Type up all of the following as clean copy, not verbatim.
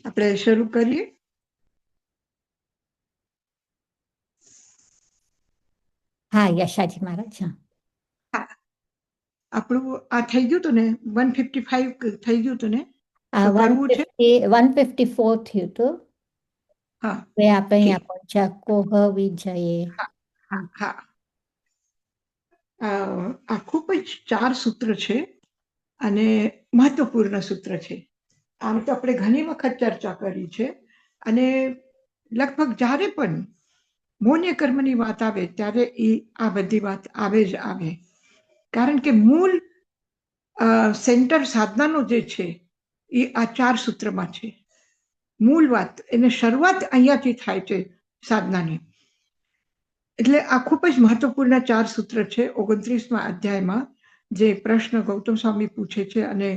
આપણે શરૂ કરીએ. હા યશાજી મહારાજ. હા, આપણું આ થઈ ગયું હતું ને 155 થઈ ગયું હતું ને, તો કરવું છે. 154 થયું હતું. હા, હવે આપણે ઠીક. અહીંયા પહોંચ્યા કોહ વિજયે. હા હા, આ ખૂબ જ 4 સૂત્ર છે અને મહત્વપૂર્ણ સૂત્ર છે. આમ તો આપણે ઘણી વખત ચર્ચા કરી છે અને લગભગ જ્યારે પણ મૌન્ય કર્મની વાત આવે ત્યારે આ બધી વાત આવે જ આવે. કારણ કે મૂળ સેન્ટર સાધનાનો જે છે એ આ 4 સૂત્રમાં છે. મૂળ વાત એને શરૂઆત અહીંયાથી થાય છે સાધનાની. એટલે આ ખૂબ જ મહત્વપૂર્ણ 4 સૂત્ર છે. 29મા અધ્યાયમાં જે પ્રશ્ન ગૌતમ સ્વામી પૂછે છે અને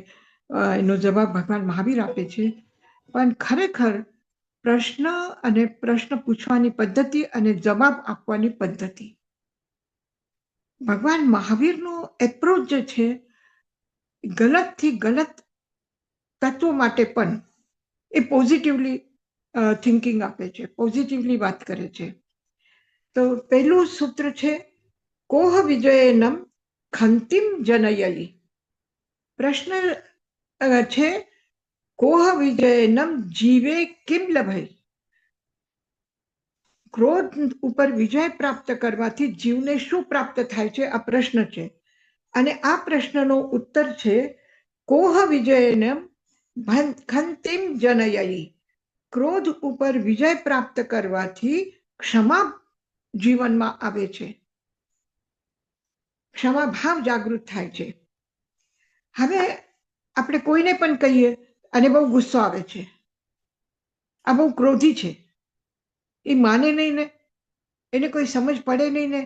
એનો જવાબ ભગવાન મહાવીર આપે છે. પણ ખરેખર પ્રશ્ન અને પ્રશ્ન પૂછવાની પદ્ધતિ અને જવાબ આપવાની પદ્ધતિ, ભગવાન મહાવીરનો એપ્રોચ જે છે ગલતથી ગલત તત્વો માટે પણ એ પોઝિટિવલી થિંકિંગ આપે છે, પોઝિટિવલી વાત કરે છે. તો પહેલું સૂત્ર છે કોહ વિજયનમ ખંતિમ જનયલી. પ્રશ્ન છે કોહ વિજયનમ જીવે કિમ લભય. ક્રોધ ઉપર વિજય પ્રાપ્ત કરવાથી જીવને શું પ્રાપ્ત થાય છે, આ પ્રશ્ન છે. અને આ પ્રશ્નનો ઉત્તર છે કોહ વિજયનમ ખંતિમ જનયલી. ક્રોધ ઉપર વિજય પ્રાપ્ત કરવાથી ક્ષમા જીવનમાં આવે છે, ક્ષમા ભાવ જાગૃત થાય છે. હવે આપણે કોઈને પણ કહીએ અને બહુ ગુસ્સો આવે છે, આ બહુ ક્રોધી છે, એ માને નહીં ને, એને કોઈ સમજ પડે નહીં ને,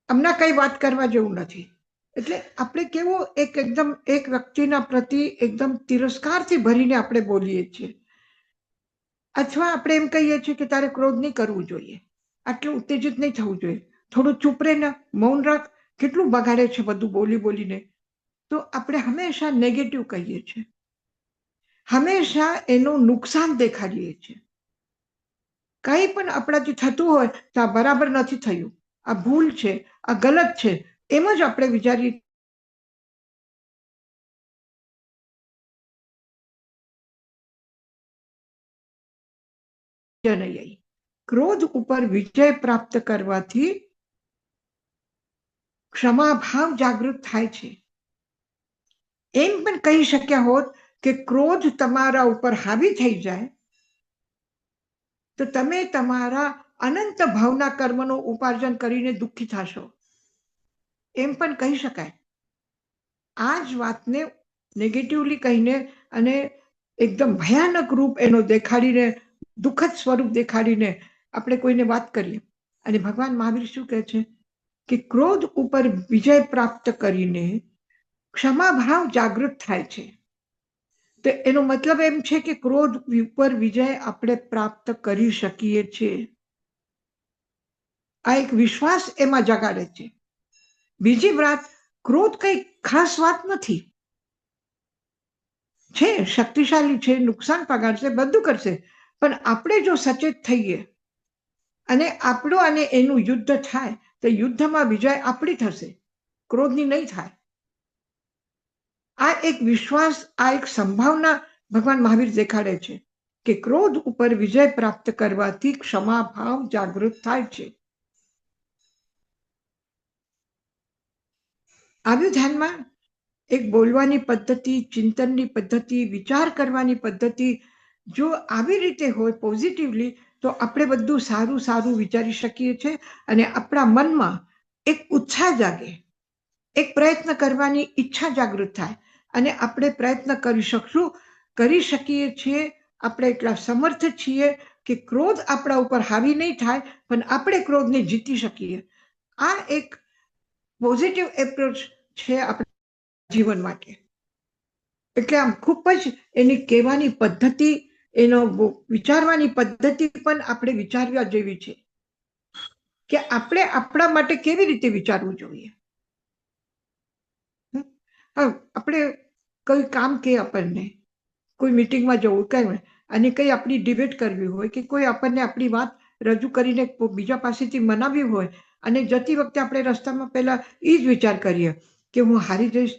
હમણાં કઈ વાત કરવા જેવું નથી. એટલે આપણે કેવો એકદમ એક વ્યક્તિના પ્રતિ એકદમ તિરસ્કારથી ભરીને આપણે બોલીએ છીએ. અથવા આપણે એમ કહીએ છીએ કે તારે ક્રોધ નહીં કરવું જોઈએ, આટલું ઉત્તેજિત નહીં થવું જોઈએ, થોડું ચૂપ રહે ને, મૌન રાખ, કેટલું બગાડે છે બધું બોલી બોલીને. તો આપણે હંમેશા નેગેટિવ કહીએ છીએ, હંમેશા એનું નુકસાન દેખાડીએ છીએ. કંઈ પણ આપણાથી થતું હોય તો આ બરાબર નથી થયું, આ ભૂલ છે, આ ગલત છે, એમ જ આપણે વિચારીએ. ક્રોધ ઉપર વિજય પ્રાપ્ત કરવાથી ક્ષમા ભાવ જાગૃત થાય છે. એમ પણ કહી શક્યા હોત કે ક્રોધ તમારા ઉપર હાવી થઈ જાય તો તમે તમારા અનંત ભાવના કર્મનો ઉપાર્જન કરીને દુઃખી થશો, એમ પણ કહી શકાય. આ જ વાતને નેગેટિવલી કહીને અને એકદમ ભયાનક રૂપ એનો દેખાડીને, દુઃખદ સ્વરૂપ દેખાડીને આપણે કોઈને વાત કરીએ. અને ભગવાન મહાવીર શું કહે છે કે ક્રોધ ઉપર વિજય પ્રાપ્ત કરીને ક્ષમા ભાવ જાગૃત થાય છે. તો એનો મતલબ એમ છે કે ક્રોધ ઉપર વિજય આપણે પ્રાપ્ત કરી શકીએ છીએ. આ એક વિશ્વાસ એમાં જગાડે છે. બીજી વાત, ક્રોધ કઈ ખાસ વાત નથી, છે શક્તિશાળી છે, નુકસાન પગાડશે, બધું કરશે. પણ આપણે જો સચેત થઈએ અને આપણું અને એનું યુદ્ધ થાય તો યુદ્ધમાં વિજય આપણી થશે, ક્રોધની નહીં થાય. આ એક વિશ્વાસ, આ એક સંભાવના ભગવાન મહાવીર દેખાડે છે કે ક્રોધ ઉપર વિજય પ્રાપ્ત કરવાથી ક્ષમા ભાવ જાગૃત થાય છે. આવ્યું ધ્યાનમાં? એક બોલવાની પદ્ધતિ, ચિંતનની પદ્ધતિ, વિચાર કરવાની પદ્ધતિ જો આવી રીતે હોય પોઝિટિવલી, તો આપણે બધું સારું સારું વિચારી શકીએ છીએ અને આપણા મનમાં એક ઉત્સાહ જાગે, એક પ્રયત્ન કરવાની ઈચ્છા જાગૃત થાય અને આપણે પ્રયત્ન કરી શકીએ છીએ. આપણે એટલા સમર્થ છીએ કે ક્રોધ આપણા ઉપર હાવી નહીં થાય, પણ આપણે ક્રોધને જીતી શકીએ. આ એક પોઝિટિવ એપ્રોચ છે આપણા જીવન માટે. એટલે આમ ખૂબ જ એની કહેવાની પદ્ધતિ, એનો વિચારવાની પદ્ધતિ પણ આપણે વિચારવા જેવી છે કે આપણે આપણા માટે કેવી રીતે વિચારવું જોઈએ. આપણે કોઈ કામ કે આપણને કોઈ મિટિંગમાં જવું કઈ અને કઈ આપણી ડિબેટ કરવી હોય કે કોઈ આપણને આપણી વાત રજૂ કરીને બીજા પાસેથી મનાવી હોય અને જતી વખતે આપણે રસ્તામાં પહેલા એ જ વિચાર કરીએ કે હું હારી જઈશ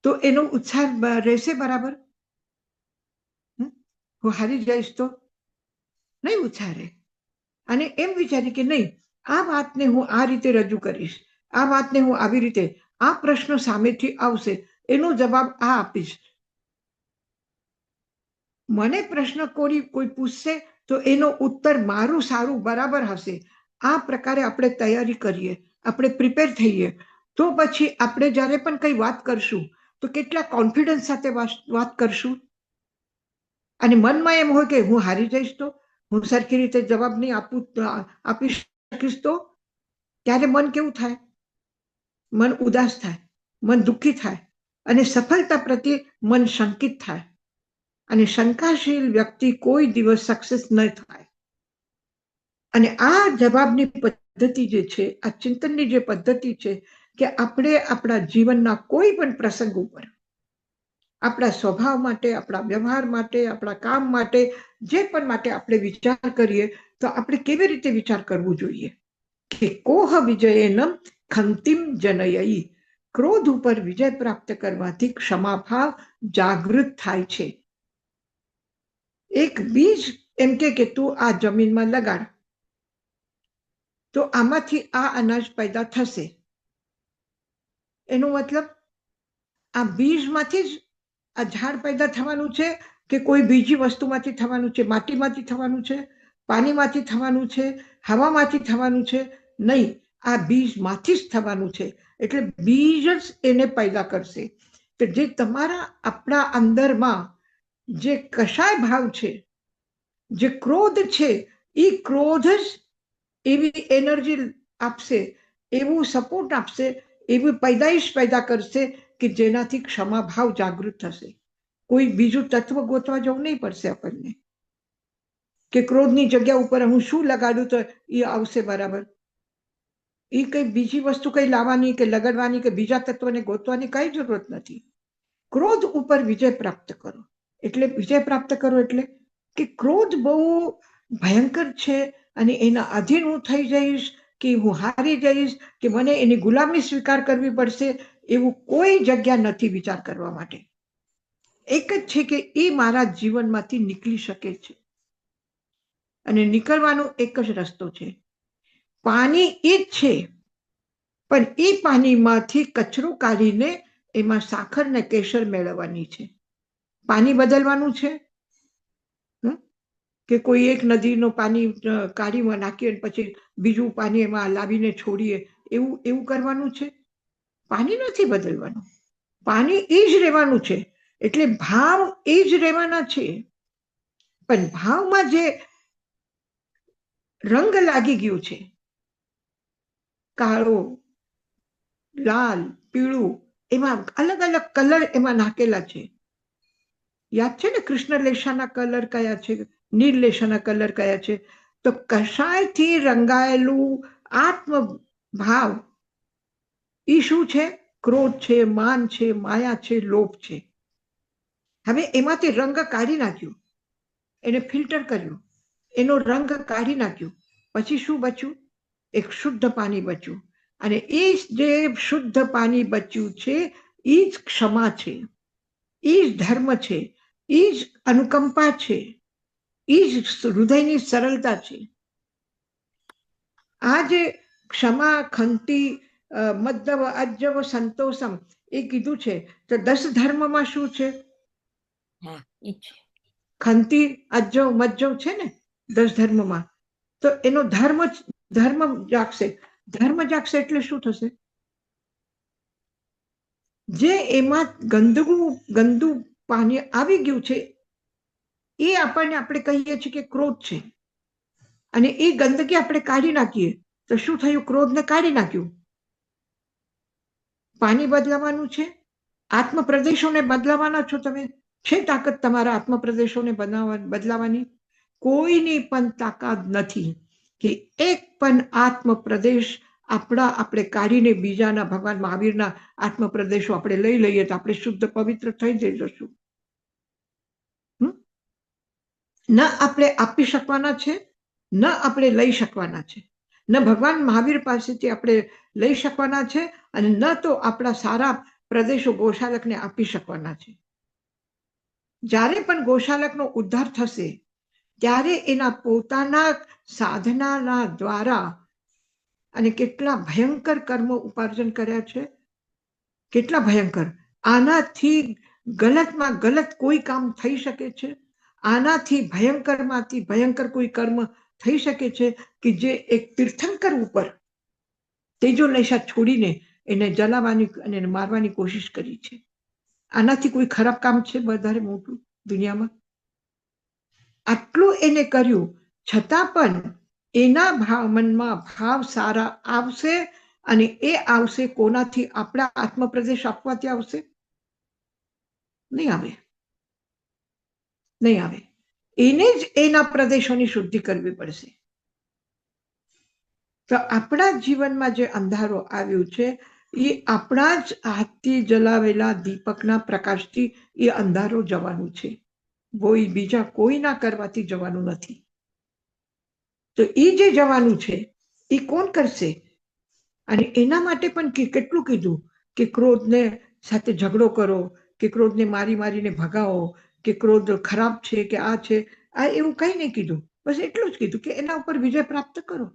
તો એનો ઉત્સાહ રહેશે બરાબર. હું હારી જઈશ તો નહીં ઉત્સાહ રહે. અને એમ વિચારી કે નહીં, આ વાતને હું આ રીતે રજૂ કરીશ, આ વાતને હું આવી રીતે, આ પ્રશ્ન સામેથી આવશે, એનો જવાબ આ આપીશ. મને પ્રશ્ન કોઈ પૂછશે તો એનો ઉત્તર મારું સારું બરાબર હશે. આ પ્રકારે આપણે તૈયારી કરીએ, આપણે પ્રિપેર થઈએ, તો પછી આપણે જ્યારે પણ કંઈ વાત કરશું તો કેટલા કોન્ફિડન્સ સાથે વાત કરશું. અને મનમાં એમ હોય કે હું હારી જઈશ તો, હું સરખી રીતે જવાબ નહીં આપી શકીશ તો, ત્યારે મન કેવું થાય? મન ઉદાસ થાય, મન દુઃખી થાય અને સફળતા પ્રત્યે મન શંકિત થાય. અને શંકાશીલ વ્યક્તિ કોઈ દિવસ સક્સેસ ન થાય. અને આ જવાબની પદ્ધતિ જે છે, આ ચિંતનની જે પદ્ધતિ છે કે આપણે આપણા જીવનના કોઈ પણ પ્રસંગ ઉપર, આપણા સ્વભાવ માટે, આપણા વ્યવહાર માટે, આપણા કામ માટે, જે પણ માટે આપણે વિચાર કરીએ તો આપણે કેવી રીતે વિચાર કરવું જોઈએ કે કોહ વિજયેનમ ખંતિમ જનયઈ, ક્રોધ ઉપર વિજય પ્રાપ્ત કરવાથી ક્ષમાભાવ જાગૃત થાય છે. એક બીજ એમ કે તું આ જમીનમાં લગાડ તો આમાંથી આ અનાજ પેદા થશે. એનો મતલબ આ બીજમાંથી જ આ ઝાડ પેદા થવાનું છે કે કોઈ બીજી વસ્તુમાંથી થવાનું છે? માટીમાંથી થવાનું છે, પાણીમાંથી થવાનું છે, હવામાંથી થવાનું છે? નહીં, આ બીજમાંથી જ થવાનું છે. એટલે બીજ જ એને પેદા કરશે. તો જે તમારા આપણા અંદરમાં જે કશાય ભાવ છે, જે ક્રોધ છે, એ ક્રોધ જ એવી એનર્જી આપશે, એવું સપોર્ટ આપશે, એવી પેદાઈશ પેદા કરશે કે જેનાથી ક્ષમાભાવ જાગૃત થશે. કોઈ બીજું તત્વ ગોતવા જવું નહીં પડશે આપણને કે ક્રોધની જગ્યા ઉપર હું શું લગાડું તો એ આવશે બરાબર. એ કઈ બીજી વસ્તુ કઈ લાવવાની કે લગાડવાની કે બીજા તત્વને ગોતવાની કઈ જરૂરત નથી. ક્રોધ ઉપર વિજય પ્રાપ્ત કરો. એટલે વિજય પ્રાપ્ત કરો એટલે કે ક્રોધ બહુ ભયંકર છે અને એના અધીન હું થઈ જઈશ કે હું હારી જઈશ કે મને એની ગુલામી સ્વીકાર કરવી પડશે, એવું કોઈ જગ્યા નથી વિચાર કરવા માટે. એક જ છે કે એ મારા જીવનમાંથી નીકળી શકે છે અને નીકળવાનો એક જ રસ્તો છે. પાણી એ જ છે, પણ એ પાણીમાંથી કચરો કાઢીને એમાં સાકર ને કેસર મેળવવાની છે. પાણી બદલવાનું છે કે કોઈ એક નદીનું પાણી કાઢી નાખીએ પછી બીજું પાણી એમાં લાવીને છોડીએ, એવું કરવાનું છે? પાણી નથી બદલવાનું, પાણી એ જ રહેવાનું છે. એટલે ભાવ એ જ રહેવાના છે, પણ ભાવમાં જે રંગ લાગી ગયું છે, કાળો, લાલ, પીળું, એમાં અલગ અલગ કલર એમાં નાખેલા છે. યાદ છે ને કૃષ્ણ લેશાના કલર કયા છે, નીલ લેશાના કલર કયા છે? તો કશાયથી રંગાયેલું આત્મભાવ એ શું છે? ક્રોધ છે, માન છે, માયા છે, લોભ છે. હવે એમાંથી રંગ કાઢી નાખ્યું, એને ફિલ્ટર કર્યું, એનો રંગ કાઢી નાખ્યું, પછી શું બચ્યું? એક શુદ્ધ પાણી બચ્યું. અને એ જે શુદ્ધ પાણી બચ્યું છે એ જ ક્ષમા છે, એ જ ધર્મ છે, એ જ અનુકંપા છે, એ જ હૃદયની સરળતા છે. આ જે ક્ષમા, ખંતી, મદ્દવ, અજ્જવ, સંતોષમ એ કીધું છે, તો 10 ધર્મમાં શું છે? ખંતી, અજ્જવ, મજ્જવ છે ને 10 ધર્મમાં. તો એનો ધર્મ જાગશે. ધર્મ જાગશે એટલે શું થશે? જે એમાં ગંદુ પાણી આવી ગયું છે એ આપણને આપણે કહીએ છીએ કે ક્રોધ છે, અને એ ગંદકી આપણે કાઢી નાખીએ તો શું થયું? ક્રોધને કાઢી નાખ્યું. પાણી બદલાવાનું છે, આત્મપ્રદેશોને બદલાવાના છો તમે. છે તાકાત તમારા આત્મપ્રદેશોને બદલાવાની? કોઈની પણ તાકાત નથી કે એક પણ આત્મપ્રદેશ આપણે કાઢીને બીજાના ભગવાન મહાવીરના આત્મપ્રદેશો આપણે લઈ લઈએ તો આપણે શુદ્ધ પવિત્ર થઈ જઈશું. ન આપણે આપી શકવાના છે, ન આપણે લઈ શકવાના છે. ન ભગવાન મહાવીર પાસેથી આપણે લઈ શકવાના છે અને ન તો આપણા સારા પ્રદેશો ગોશાલકને આપી શકવાના છે. જ્યારે પણ ગોશાલકનો ઉદ્ધાર થશે ત્યારે એના પોતાના સાધનાના દ્વારા અને કેટલા ભયંકર કર્મો ઉપાર્જન કર્યા છે, કેટલા ભયંકર. આનાથી ગલતમાં ગલત કોઈ કામ થઈ શકે છે, આનાથી ભયંકરમાંથી ભયંકર કોઈ કર્મ થઈ શકે છે કે જે એક તીર્થંકર ઉપર તેજો નશા છોડીને એને જલાવવાની અને મારવાની કોશિશ કરી છે. આનાથી કોઈ ખરાબ કામ છે વધારે મોટું દુનિયામાં? આટલું એને કર્યું છતાં પણ એના મનમાં ભાવ સારા આવશે અને એ આવશે કોનાથી? આપણા આત્મપ્રદેશ આપવાથી આવશે? નહીં આવે, નહીં આવે. એને જ એના પ્રદેશોની શુદ્ધિ કરવી પડશે. તો આપણા જીવનમાં જે અંધારો આવ્યું છે એ આપણા જ હાથથી જલાવેલા દીપકના પ્રકાશથી એ અંધારો જવાનું છે, બીજા કોઈના કરવાથી જવાનું નથી. તો એ જે જવાનું છે એ કોણ કરશે? અને એના માટે પણ કેટલું કીધું કે ક્રોધને સાથે ઝઘડો કરો, કે ક્રોધને મારીને ભગાવો, કે ક્રોધ ખરાબ છે કે આ છે. આ એવું કઈ નહીં કીધું, બસ એટલું જ કીધું કે એના ઉપર વિજય પ્રાપ્ત કરો.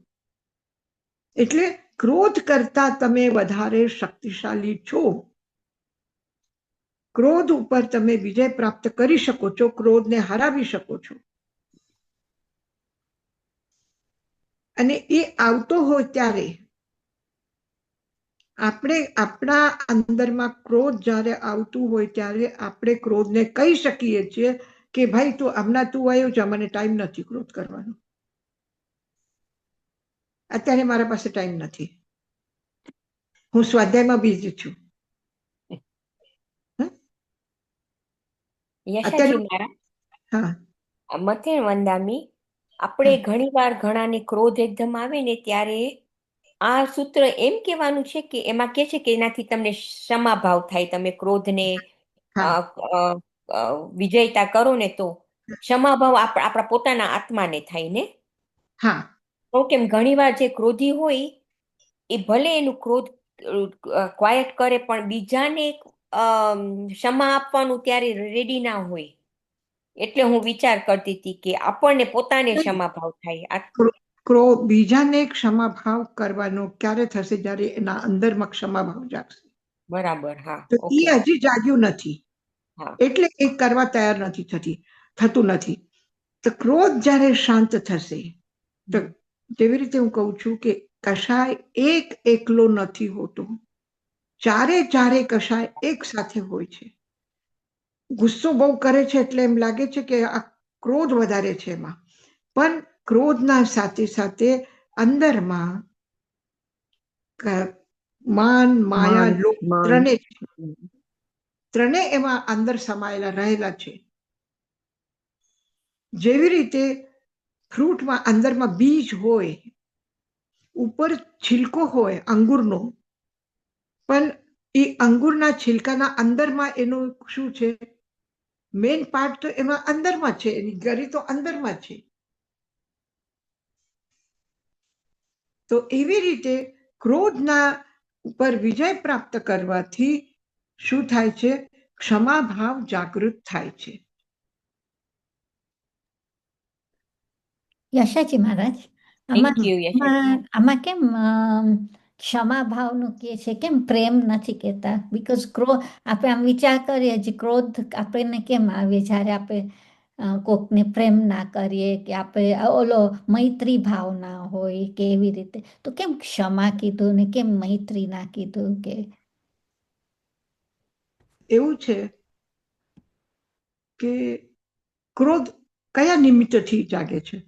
એટલે ક્રોધ કરતા તમે વધારે શક્તિશાળી છો. ક્રોધ ઉપર તમે વિજય પ્રાપ્ત કરી શકો છો, ક્રોધને હરાવી શકો છો. અને એ આવતો હોય ત્યારે આપણે આપણા અંદરમાં ક્રોધ જ્યારે આવતું હોય ત્યારે આપણે ક્રોધને કહી શકીએ છીએ કે ભાઈ તું હમણાં તું આવ્યો છે, મને ટાઈમ નથી ક્રોધ કરવાનો, અત્યારે મારા પાસે ટાઈમ નથી, હું સ્વાધ્યાયમાં બિઝી છું. યશાજી મારા મતે વંદામી, આપણે ઘણીવાર ઘણાને ક્રોધ એકદમ આવે ને ત્યારે આ સૂત્ર એમ કહેવાનું છે કે એમાં કે છે કે એનાથી તમને ક્ષમાભાવ થાય, તમે ક્રોધને વિજયતા કરો ને તો ક્ષમાભાવ આપણા પોતાના આત્માને થાય ને. હા, તો કેમ ઘણીવાર જે ક્રોધી હોય એ ભલે એનું ક્રોધ ક્વાયટ કરે પણ બીજાને ક્ષમા આપવાનું ત્યારે રેડી ના હોય. એટલે હું વિચાર કરતી હતી કે આપણને પોતાને ક્ષમાભાવ થાય. બીજાને ક્ષમાભાવ કરવાનો ક્યારે થશે? જ્યારે એના અંદરમાં ક્ષમાભાવ જાગશે. બરાબર, હા. તો એ હજી જાગ્યું નથી, એટલે એ કરવા તૈયાર નથી થતું નથી. તો ક્રોધ જ્યારે શાંત થશે, તો જેવી રીતે હું કહું છું કે કશાય એકલો નથી હોતો, ચારે કશાય એક સાથે હોય છે. ગુસ્સો બહુ કરે છે એટલે એમ લાગે છે કે આ ક્રોધ વધારે છે એમાં, પણ ક્રોધના સાથે સાથે અંદરમાં માન, માયા, લોભ ત્રણે એમાં અંદર સમાયેલા રહેલા છે. જેવી રીતે ફ્રૂટમાં અંદરમાં બીજ હોય, ઉપર છિલકો હોય અંગુરનો, પણ એ અંગુરના છિલકાના અંદરમાં એનું શું છે? મેઇન પાર્ટ તો એમાં અંદરમાં છે, એની ગરી તો અંદરમાં છે. તો એવી રીતે ક્રોધના ઉપર વિજય પ્રાપ્ત કરવાથી શું થાય છે? ક્ષમાભાવ જાગૃત થાય છે. યશાજી મહારાજ, આમાં કેમ ક્ષમાભાવનું કહે છે, કેમ પ્રેમ નથી કહેતા? બીકોઝ આપણે આમ વિચાર કરીએ, જે ક્રોધ આપણને કેમ આવે જ્યારે આપણે કોકને પ્રેમ ના કરીએ કે આપણે મૈત્રી ભાવ ના હોય કે એવી રીતે, તો કેમ ક્ષમા કીધું ને કેમ મૈત્રી ના કીધું? કે એવું છે કે ક્રોધ કયા નિમિત્તથી જાગે છે?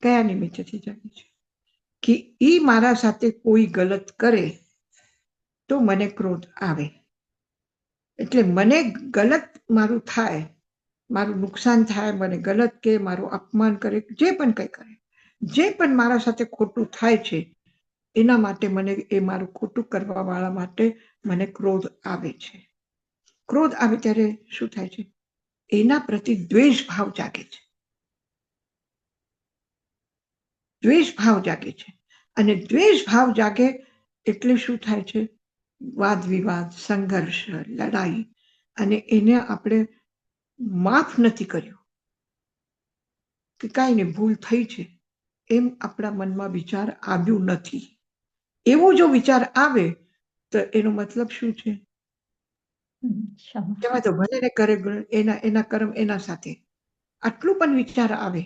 કયા નિમિત્તથી જાગે છે? કે ઈ મારા સાથે કોઈ ગલત કરે તો મને ક્રોધ આવે, એટલે મને ગલત મારું થાય મારું નુકસાન થાય, મને ગલત કે, મારું અપમાન કરે, જે પણ કંઈ કરે, જે પણ મારા સાથે ખોટું થાય છે એના માટે મને, એ મારું ખોટું કરવા વાળા માટે મને ક્રોધ આવે છે. ક્રોધ આવે ત્યારે શું થાય છે? એના પ્રતિ દ્વેષ ભાવ જાગે છે. દ્વેષ ભાવ જાગે છે. અને દ્વેષ ભાવ જાગે એટલે શું થાય છે? વાદ વિવાદ, સંઘર્ષ, લડાઈ. અને એને આપણે માફ નથી કર્યું કે કાંઈ નહીં, ભૂલ થઈ છે, એમ આપણા મનમાં વિચાર આવ્યું નથી. એવો જો વિચાર આવે તો એનો મતલબ શું છે? ક્ષમા. જવા દો, ભલે ને કરે, એના કર્મ એના સાથે. આટલું પણ વિચાર આવે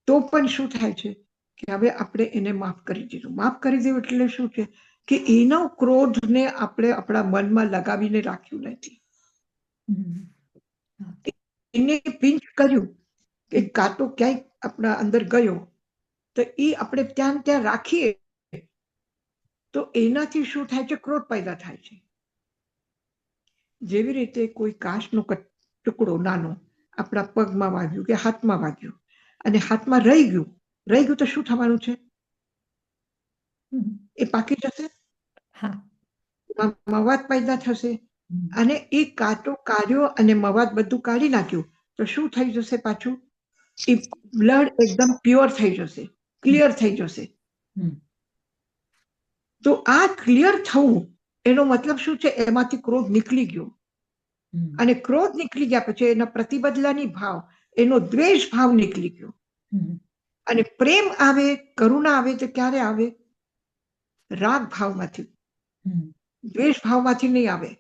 તો પણ શું થાય છે કે હવે આપણે એને માફ કરી દીધું. માફ કરી દેવું એટલે શું છે કે એનો ક્રોધને આપણે આપણા મનમાં લગાવીને રાખ્યું નથી. એને પિંચ કર્યું કે કાંટો ક્યાંય આપણા અંદર ગયો તો એ આપણે ત્યાં ત્યાં રાખીએ તો એનાથી શું થાય છે? ક્રોધ પેદા થાય છે. જેવી રીતે કોઈ કાચનો ટુકડો નાનો આપણા પગમાં વાગ્યું કે હાથમાં વાગ્યું અને હાથમાં રહી ગયું તો શું થવાનું છે? એ પાકી જશે, મવાદ પેદા થશે. અને એ કાંટો કાઢ્યો અને મવાદ બધું કાઢી નાખ્યું તો શું થઈ જશે? પાછું એ બ્લડ એકદમ પ્યોર થઈ જશે, ક્લિયર થઈ જશે. તો આ ક્લિયર થવું એનો મતલબ શું છે? એમાંથી ક્રોધ નીકળી ગયો. અને ક્રોધ નીકળી ગયા પછી એના પ્રતિબદલાની ભાવ, એનો દ્વેષ ભાવ નીકળી ગયો. અને પ્રેમ આવે, કરુણા આવે તો ક્યારે આવે? રાગ ભાવમાંથી, દ્વેષ ભાવમાંથી નહીં આવે.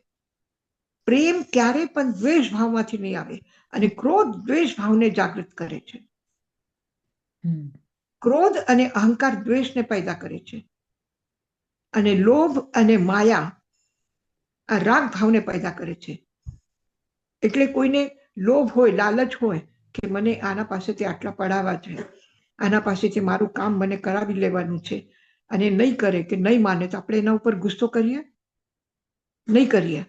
પ્રેમ ક્યારે પણ દ્વેષ ભાવમાંથી નહીં આવે. અને ક્રોધ દ્વેષ ભાવને જાગૃત કરે છે. ક્રોધ અને અહંકાર દ્વેષને પેદા કરે છે. અને લોભ અને માયા આ રાગ ભાવને પેદા કરે છે. એટલે કોઈને લોભ હોય, લાલચ હોય કે મને આના પાસેથી આટલા પડાવવા છે, આના પાસેથી મારું કામ મને કરાવી લેવાનું છે, અને નહીં કરે કે નહીં માને તો આપણે એના ઉપર ગુસ્સો કરીએ? નહીં કરીએ.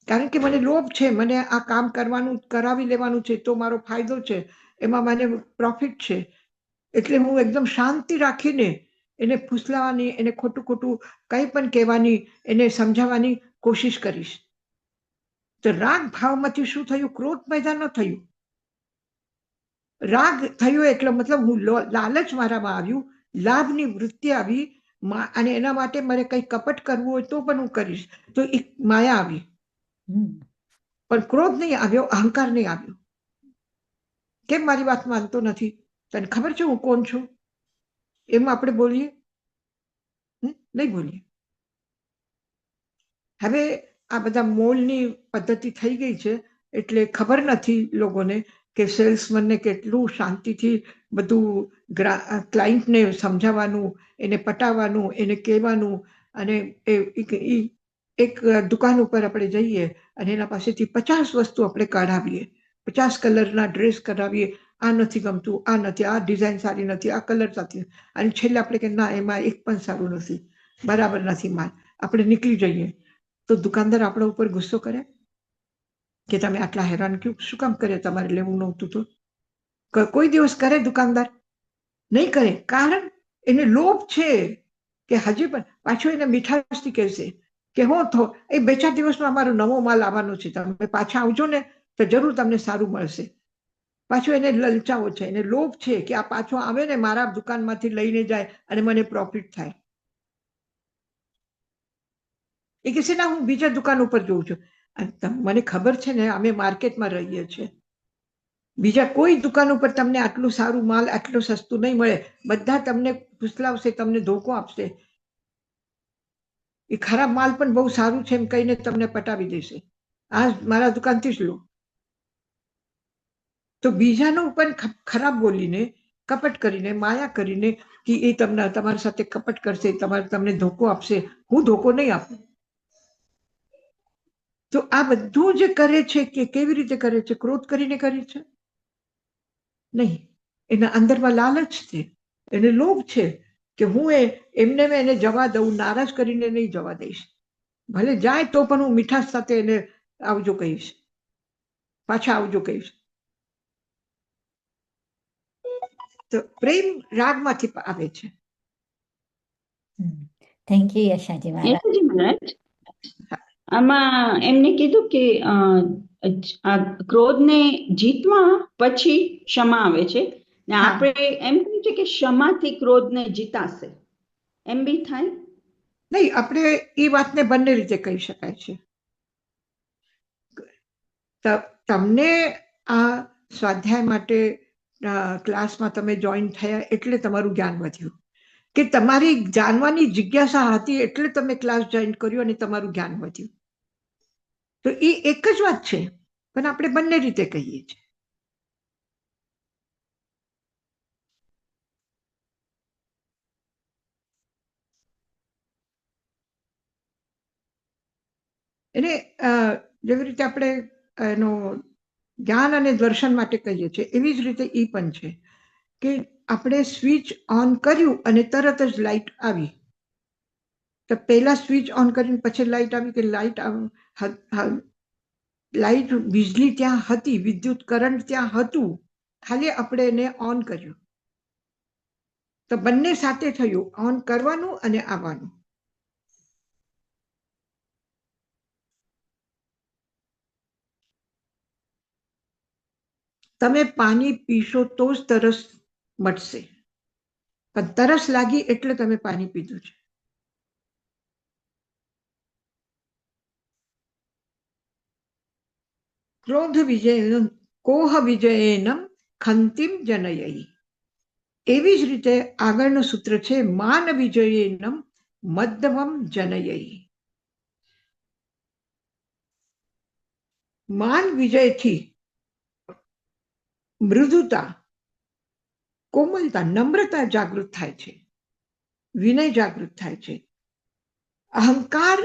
કારણ કે મને લોભ છે, મને આ કામ કરવાનું, કરાવી લેવાનું છે, તો મારો ફાયદો છે, એમાં મને પ્રોફિટ છે, એટલે હું એકદમ શાંતિ રાખીને એને ફૂસલાવાની, એને ખોટું ખોટું કંઈ પણ કહેવાની, એને સમજાવવાની કોશિશ કરીશ. તો રાગ ભાવમાંથી શું થયું? ક્રોધ પેદા ન થયું. રાગ થયો એટલે મતલબ હું લાલચ મારામાં આવ્યું, લાભની વૃત્તિ આવી, અને એના માટે મારે કંઈ કપટ કરવું હોય તો પણ હું કરીશ. તો એક માયા આવી. પણ ક્રોધ નહીં આવ્યો, અહંકાર નહીં આવ્યો. કેમ મારી વાત માનતો નથી? તને ખબર છે હું કોણ છું? એમ આપણે બોલીએ? નહીં બોલીએ. હવે આ બધા મોલની પદ્ધતિ થઈ ગઈ છે એટલે ખબર નથી લોકોને કે સેલ્સમેનને કેટલું શાંતિથી બધું ક્લાયન્ટને સમજાવવાનું, એને પટાવવાનું, એને કહેવાનું. અને એક દુકાન ઉપર આપણે જઈએ અને એના પાસેથી 50 વસ્તુ આપણે કઢાવીએ, 50 કલરના ડ્રેસ કઢાવીએ, આ નથી ગમતું, આ નથી, આ ડિઝાઇન સારી નથી, આ કલર સારી, અને છેલ્લે આપણે કે ના, એમાં એક પણ સારું નથી, બરાબર નથી માલ, આપણે નીકળી જઈએ. તો દુકાનદાર આપણા ઉપર ગુસ્સો કરે કે તમે આટલા હેરાન શું કામ કરે? તમારે લેવું નહોતું તો? કોઈ દિવસ કરે દુકાનદાર? નહીં કરે. કારણ એને લોભ છે કે હજી પણ પાછું એને મીઠાશથી કહેશે કે હું તો એ 2-4 દિવસમાં અમારો નવો માલ આવવાનો છે, તમે પાછા આવજો ને તો જરૂર તમને સારું મળશે. પાછું એને લલચાવો છે, એને લોભ છે કે આ પાછો આવે ને મારા દુકાનમાંથી લઈને જાય અને મને પ્રોફિટ થાય. એ કહેશે ના, હું બીજા દુકાન ઉપર જોઉં છું. મને ખબર છે ને, અમે માર્કેટમાં રહીએ છીએ, બીજા કોઈ દુકાન ઉપર તમને આટલું સારું માલ, આટલું સસ્તું નહીં મળે. બધા તમને ફૂસલાવશે, તમને ધોકો આપશે. એ ખરાબ માલ પણ બહુ સારું છે એમ કહીને તમને પટાવી દેશે, આ મારા દુકાનથી જ લો. તો બીજાનું પણ ખરાબ બોલીને, કપટ કરીને, માયા કરીને કે એ તમારી સાથે કપટ કરશે, તમને ધોકો આપશે. હું ધોકો નહીં આપું. તો આ બધું જે કરે છે કે કેવી રીતે કરે છે? ક્રોધ કરીને કરે છે? નહીં. એના અંદરમાં લાલચ છે, એને લોભ છે કે હું એમને એને જવા દઉં, નારાજ કરીને નહીં જવા દઈશ. ભલે જાય તો પણ હું મીઠાશ સાથે એને આવજો કહીશ, પાછા આવજો કહીશ. તો પ્રેમ રાગમાંથી આવે છે. થેન્ક યુ યશાજી મહારાજ. યશાજી મહારાજ, આમાં એમને કીધું કે આ ક્રોધને જીતવા પછી ક્ષમા આવે છે ને હા. આપણે એમ કહ્યું છે કે ક્ષમાથી ક્રોધને જીતાશે, એમ બી થાય? નહીં, આપણે એ વાતને બંને રીતે કહી શકાય છે. તમને આ સ્વાધ્યાય માટે ક્લાસમાં તમે જોઈન થયા એટલે તમારું જ્ઞાન વધ્યું, કે તમારી જાણવાની જિજ્ઞાસા હતી એટલે તમે ક્લાસ જોઈન કર્યો અને તમારું જ્ઞાન વધ્યું. તો એ એક જ વાત છે, પણ આપણે બંને રીતે કહીએ છીએ. એને જેવી રીતે આપણે એનો જ્ઞાન અને દર્શન માટે કહીએ છીએ, એવી જ રીતે એ પણ છે કે આપણે સ્વિચ ઓન કર્યું અને તરત જ લાઇટ આવી. તો પહેલા સ્વિચ ઓન કરીને પછી લાઇટ આવી, કે લાઇટ વીજળી ત્યાં હતી, વિદ્યુત કરંટ ત્યાં હતું, ખાલી આપણે એને ઓન કર્યું. તો બંને સાથે થયું, ઓન કરવાનું અને આવવાનું. તમે પાણી પીશો તો જ તરસ મટશે, પણ તરસ લાગી એટલે તમે પાણી પીધું છે. ક્રોધ વિજય કોહ વિજયેનમ ખંતિમ જનયઈ. એવી જ રીતે આગળનું સૂત્ર છે, માન વિજયેનમ મધ્યમમ જનયઈ. માન વિજયથી મૃદુતા, કોમલતા, નમ્રતા જાગૃત થાય છે, વિનય જાગૃત થાય છે. અહંકાર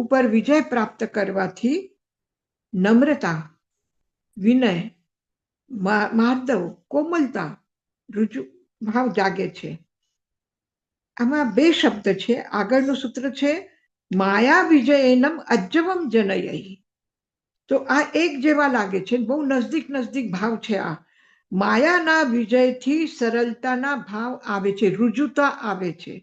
ઉપર વિજય પ્રાપ્ત કરવાથી નમ્રતા, વિનય, માર્દવ, કોમલતા, રુજુ ભાવ જાગે છે. આમાં બે શબ્દ છે. આગળનું સૂત્ર છે માયા વિજયેનમ અજ્જવમ જનયઈ. તો આ એક જેવા લાગે છે, બહુ નજદીક નજદીક ભાવ છે. આ માયાના વિજયથી સરળતાના ભાવ આવે છે, રુજુતા આવે છે,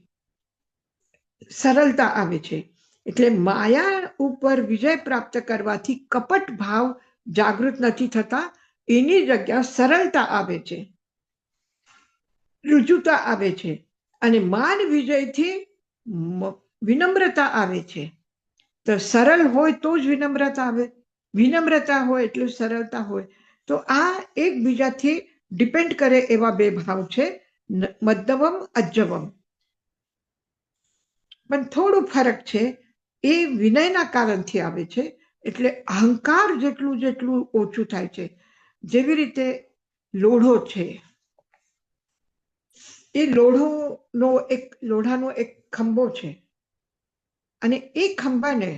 સરળતા આવે છે. એટલે માયા ઉપર વિજય પ્રાપ્ત કરવાથી કપટ ભાવ જાગૃત નથી થતા, એની જગ્યા સરળતા આવે છે, રુજુતા આવે છે. અને માન વિજયથી વિનમ્રતા આવે છે. તો સરળ હોય તો જ વિનમ્રતા આવે, વિનમ્રતા હોય એટલે સરળતા હોય. તો આ એકબીજાથી ડિપેન્ડ કરે એવા બે ભાવ છે, મધ્યવમ અજ્જવમ. પણ થોડું ફરક છે, એ વિનયના કારણથી આવે છે. એટલે અહંકાર જેટલું જેટલું ઓછું થાય છે. જેવી રીતે લોઢો છે, એ લોઢાનો એક ખંભો છે, અને એ ખંભાને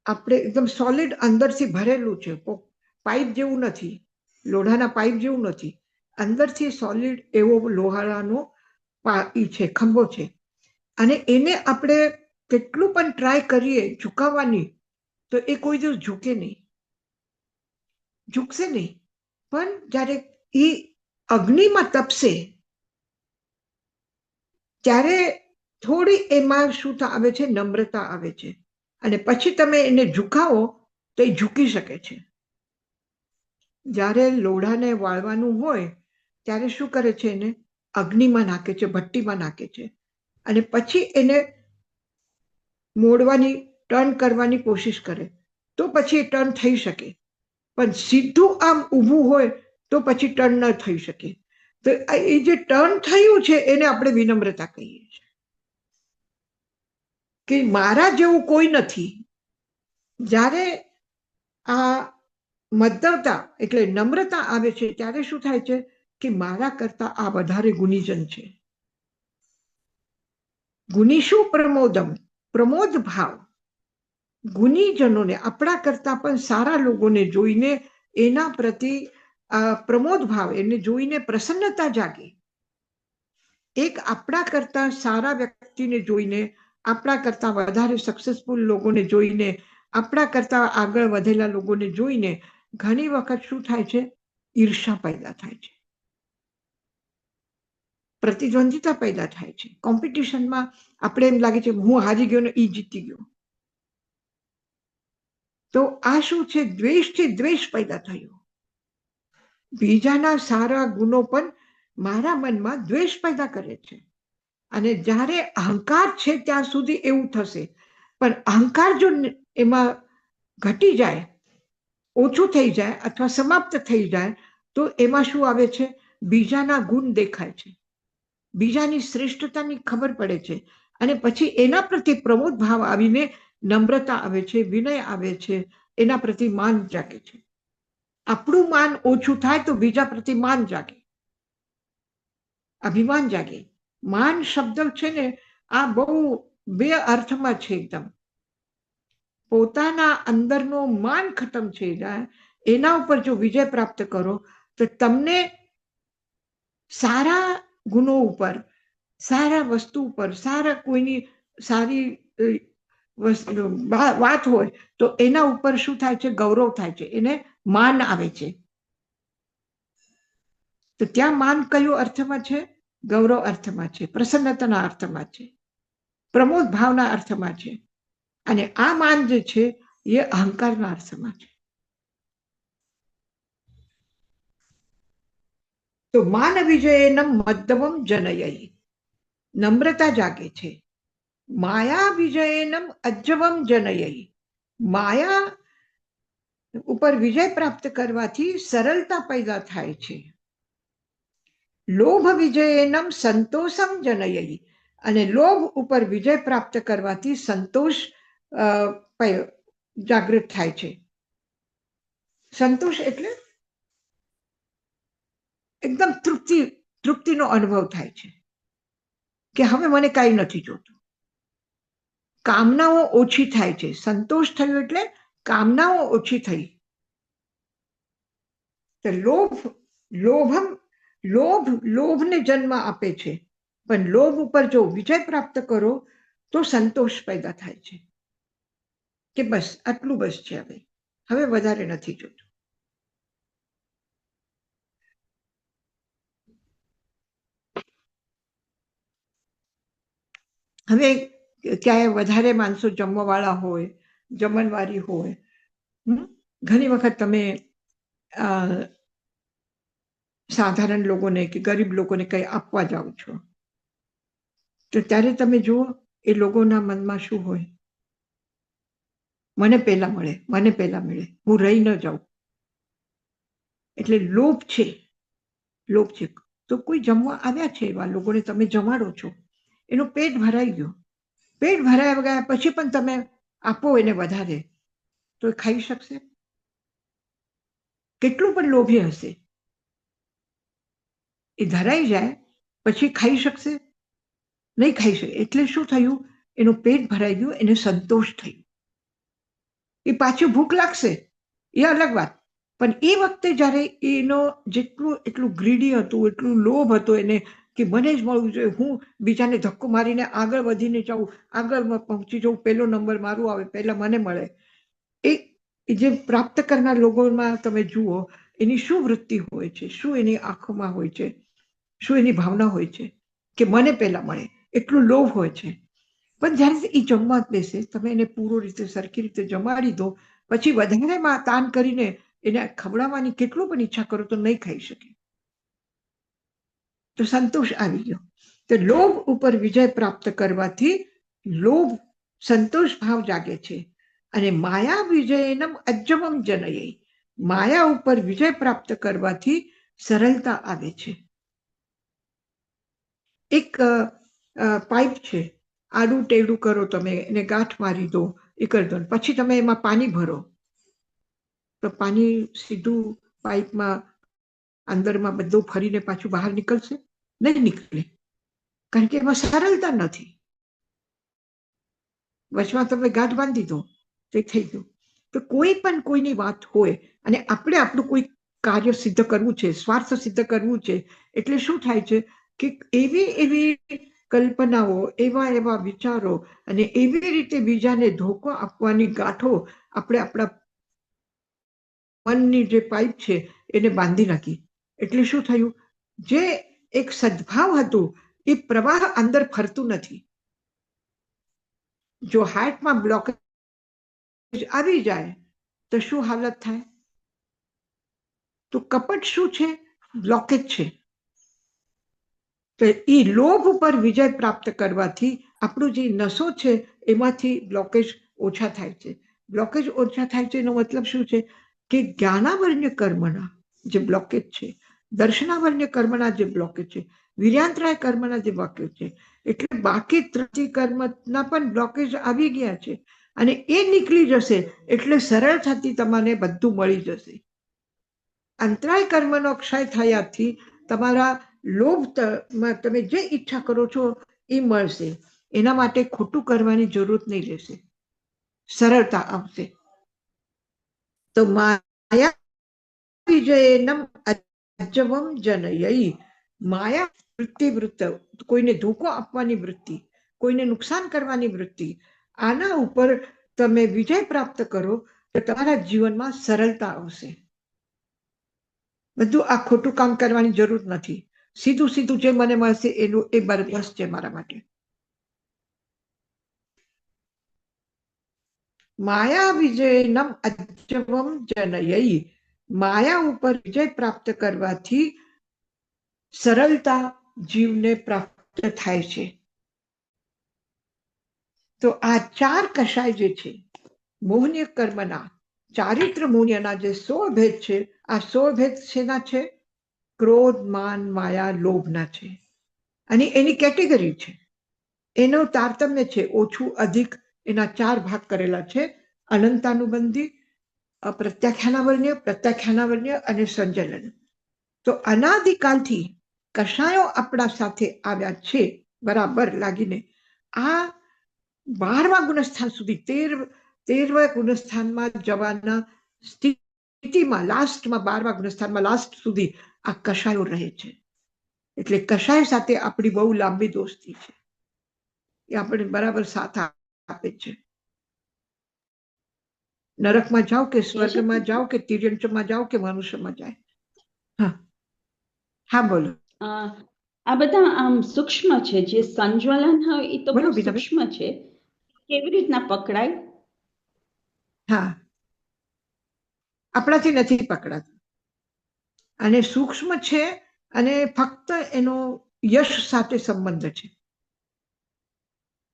આપણે એકદમ સોલિડ અંદરથી ભરેલું છે, પાઇપ જેવું નથી, લોઢાના પાઇપ જેવું નથી, અંદરથી સોલિડ એવો લોહાનો છે, ખંભો છે. અને એને આપણે કેટલું પણ ટ્રાય કરીએ ઝુકાવવાની, તો એ કોઈ દિવસ ઝૂકે નહીં, ઝૂકશે નહીં. પણ જ્યારે એ અગ્નિમાં તપશે ત્યારે થોડી એમાં શું આવે છે, નમ્રતા આવે છે. અને પછી તમે એને ઝુકાવો તો એ ઝૂકી શકે છે. જ્યારે લોઢાને વાળવાનું હોય ત્યારે શું કરે છે, એને અગ્નિમાં નાખે છે, ભઠ્ઠીમાં નાખે છે, અને પછી એને મોડવાની, ટર્ન કરવાની કોશિશ કરે, તો પછી એ ટર્ન થઈ શકે. પણ સીધું આમ ઊભું હોય તો પછી ટર્ન ન થઈ શકે. તો એ જે ટર્ન થયું છે એને આપણે વિનમ્રતા કહીએ છીએ, કે મારા જેવું કોઈ નથી. જ્યારે આ મધ્યવતા એટલે નમ્રતા આવે છે ત્યારે શું થાય છે કે મારા કરતા આ વધારે ગુણીજન છે. ગુણીશું પ્રમોદમ, પ્રમોદ ભાવ. ગુણીજનોને, આપણા કરતા પણ સારા લોકોને જોઈને એના પ્રતિ પ્રમોદ ભાવ, એને જોઈને પ્રસન્નતા જાગે. એક આપણા કરતા સારા વ્યક્તિને જોઈને, આપણા કરતા વધારે સક્સેસફુલ લોકોને જોઈને, આપણા કરતા આગળ વધેલા લોકોને જોઈને ઘણી વખત શું થાય છે, ઈર્ષા પેદા થાય છે. પ્રતિદ્વંદિતા પેદા થાય છે. કોમ્પિટિશનમાં આપણે એમ લાગે છે હું હારી ગયો ને એ જીતી ગયો. તો આ શું છે? દ્વેષથી દ્વેષ પેદા થયો. બીજાના સારા ગુણો પણ મારા મનમાં દ્વેષ પેદા કરે છે. અને જ્યારે અહંકાર છે ત્યાં સુધી એવું થશે, પણ અહંકાર જો એમાં ઘટી જાય, ઓછું થઈ જાય અથવા સમાપ્ત થઈ જાય તો એમાં શું આવે છે? બીજાના ગુણ દેખાય છે, બીજાની શ્રેષ્ઠતાની ખબર પડે છે, અને પછી એના પ્રત્યે પ્રમોદ ભાવ આવીને નમ્રતા આવે છે, વિનય આવે છે, એના પ્રત્યે માન જાગે છે. આપણું માન ઓછું થાય તો બીજા પ્રત્યે માન જાગે, અભિમાન જાગે. માન શબ્દ છે ને આ બહુ બે અર્થમાં છે એકદમ. પોતાના અંદરનો માન ખતમ થઈ જાય, એના ઉપર જો વિજય પ્રાપ્ત કરો તો તમને સારા ગુણો ઉપર, સારા વસ્તુ ઉપર, સારા કોઈની સારી વાત હોય તો એના ઉપર શું થાય છે? ગૌરવ થાય છે, એને માન આવે છે. તો ત્યાં માન કયો અર્થમાં છે? ગૌરવ અર્થમાં છે, પ્રસન્નતાના અર્થમાં છે, પ્રમોદ ભાવના અર્થમાં છે. અને આ માન જે છે એ અહંકારના અર્થમાં છે. તો માન વિજયેનમ મદ્દવમ જનયૈ, નમ્રતા જાગે છે. માયા વિજયેનમ અજ્જવમ જનયૈ, માયા ઉપર વિજય પ્રાપ્ત કરવાથી સરળતા પેદા થાય છે. લોભ વિજયેનમ સંતોષમ જનયૈ, અને લોભ ઉપર વિજય પ્રાપ્ત કરવાથી સંતોષ જાગૃત થાય છે. સંતોષ એટલે એકદમ તૃપ્તિનો અનુભવ થાય છે કે હવે મને કાંઈ નથી જોતું. કામનાઓ ઓછી થાય છે. સંતોષ થયો એટલે કામનાઓ ઓછી થઈ. તો લોભને જન્મ આપે છે, પણ લોભ ઉપર જો વિજય પ્રાપ્ત કરો તો સંતોષ પેદા થાય છે કે બસ આટલું બસ છે, હવે વધારે નથી જોતું. હવે ક્યાંય વધારે માણસો જમવાવાળા હોય, જમણવારી હોય, ઘણી વખત તમે સાધારણ લોકોને કે ગરીબ લોકોને કંઈ આપવા જાઓ છો તો ત્યારે તમે જુઓ એ લોકોના મનમાં શું હોય? મને પહેલા મળે, મને પહેલા મળે, હું રહી ન જાઉં. એટલે લોભ છે. તો કોઈ જમવા આવ્યા છે એવા લોકોને તમે જમાડો છો, એનું પેટ ભરાઈ ગયું. પેટ ભરાયા ગયા પછી પણ તમે આપો એને વધારે તો એ ખાઈ શકશે? કેટલું પણ લોભી હશે, એ ધરાઈ જાય પછી ખાઈ શકશે? નહીં ખાઈ શકે. એટલે શું થયું? એનું પેટ ભરાઈ ગયું, એને સંતોષ થયો. એ પાછું ભૂખ લાગશે એ અલગ વાત, પણ એ વખતે જ્યારે એનો એટલું ગ્રીડી હતું, એટલું લોભ હતો એને કે મને જ મળવું જોઈએ, હું બીજાને ધક્કો મારીને આગળ વધીને જાઉં, આગળ પહોંચી જાઉં, પહેલો નંબર મારું આવે, પહેલા મને મળે. એ જે પ્રાપ્ત કરનાર લોકોમાં તમે જુઓ એની શું વૃત્તિ હોય છે, શું એની આંખોમાં હોય છે, શું એની ભાવના હોય છે કે મને પહેલા મળે, એટલું લોભ હોય છે. પણ જ્યારે એ જમવા બેસે, તમે એને પૂરો રીતે સરખી રીતે જમાડી દો, પછી વધારેમાં તાન કરીને એને ખવડાવવાની કેટલું પણ ઈચ્છા કરો તો નહીં ખાઈ શકે. તો સંતોષ આવી ગયો. તો લોભ ઉપર વિજય પ્રાપ્ત કરવાથી સંતોષ ભાવ જાગે છે. અને માયા વિજયેનમ અજ્જવમ જનયૈ, માયા ઉપર વિજય પ્રાપ્ત કરવાથી સરળતા આવે છે. એક પાઇપ છે, આડું ટેડું કરો તમે, એને ગાંઠ મારી દો, એ કરી દો, પછી તમે એમાં પાણી ભરો તો પાણી સીધું પાઇપમાં અંદરમાં બધું ફરીને પાછું બહાર નીકળશે? નહીં નીકળે, કારણ કે એમાં સરળતા નથી. વચમાં તમે ગાંઠ બાંધી દો તે થઈ ગયું. તો કોઈ પણ કોઈની વાત હોય અને આપણે આપણું કોઈ કાર્ય સિદ્ધ કરવું છે, સ્વાર્થ સિદ્ધ કરવું છે, એટલે શું થાય છે કે એવી કલ્પનાઓ, એવા વિચારો અને એવી રીતે બીજાને ધોકો આપવાની ગાંઠો આપણે આપણા મનની જે પાઇપ છે એને બાંધી નાખી. એટલે શું થયું? જે એક સદભાવ હતું, એ પ્રવાહ અંદર ફરતું નથી. જો હાર્ટમાં બ્લોકેજ આવી જાય તો શું હાલત થાય? તો કપટ શું છે? બ્લોકેજ છે. તો એ લોભ ઉપર વિજય પ્રાપ્ત કરવાથી આપણું જે નસો છે એમાંથી બ્લોકેજ ઓછા થાય છે. બ્લોકેજ ઓછા થાય છે એનો મતલબ શું છે? કે જ્ઞાનાવર્ણ્ય કર્મના જે બ્લોકેજ છે, દર્શનાવર્ણ્ય કર્મના જે બ્લોકેજ છે, વિર્યાંતરાય કર્મના જે બ્લોકેજ છે, એટલે બાકી ત્રણથી કર્મના પણ બ્લોકેજ આવી ગયા છે, અને એ નીકળી જશે એટલે સરળતાથી તમને બધું મળી જશે. અંતરાય કર્મનો ક્ષય થયાથી તમારા લોભ તમે જે ઈચ્છા કરો છો એ મળશે. એના માટે ખોટું કરવાની જરૂર નહીં રહેશે, સરળતા આવશે. તો માયા વિજયનમ અજ્જવમ જનયઈ, માયા વૃત્તિ, કોઈને ધોકો આપવાની વૃત્તિ, કોઈને નુકસાન કરવાની વૃત્તિ, આના ઉપર તમે વિજય પ્રાપ્ત કરો તો તમારા જીવનમાં સરળતા આવશે. બધું આ ખોટું કામ કરવાની જરૂર નથી. સીધું સીધું જે મને મળશે એનું એ બસ છે મારા માટે. માયા વિજયનમ અજ્જવમ જનયઈ, માયા ઉપર વિજય પ્રાપ્ત કરવાથી સરળતા જીવને પ્રાપ્ત થાય છે. તો આ ચાર કષાય જે છે મોહનીય કર્મના, ચારિત્ર મોહનીયના જે 16 ભેદ છે, આ 16 ભેદ શેના છે? ક્રોધ, માન, માયા, લોભના છે. અને એની કેટેગરી છે, એનો તારતમ્ય છે, ઓછું અધિક, એના 4 ભાગ કરેલા છે: અનંતાનુબંધી, અપ્રત્યાખ્યાનાવર્ણ્ય, પ્રત્યાખ્યાનાવર્ણ્ય અને સંજલન. તો અનાદિકાલથી કષાયો આપણા સાથે આવ્યા છે બરાબર લાગીને. આ 12મા ગુણસ્થાન સુધી, 13મા ગુણસ્થાનમાં જવાના સ્થિતિમાં લાસ્ટમાં 12મા ગુણસ્થાનમાં લાસ્ટ સુધી આ કષાયો રહે છે. એટલે કષાય સાથે આપણી બહુ લાંબી દોસ્તી છે, એ આપણે બરાબર સાથ આપે છે. નરકમાં જાઓ કે સ્વર્ગમાં જાઓ કે તિર્યંચમાં જાઓ કે મનુષ્યમાં જાય. હા હા બોલો. આ બધા આમ સૂક્ષ્મ છે, જે સંજ્વલન હોય એ તો બહુ બોલો બીનાબેન. સૂક્ષ્મ છે. કેવી રીતના પકડાય? હા, આપણાથી નથી પકડાતું, અને સૂક્ષ્મ છે, અને ફક્ત એનો યશ સાથે સંબંધ છે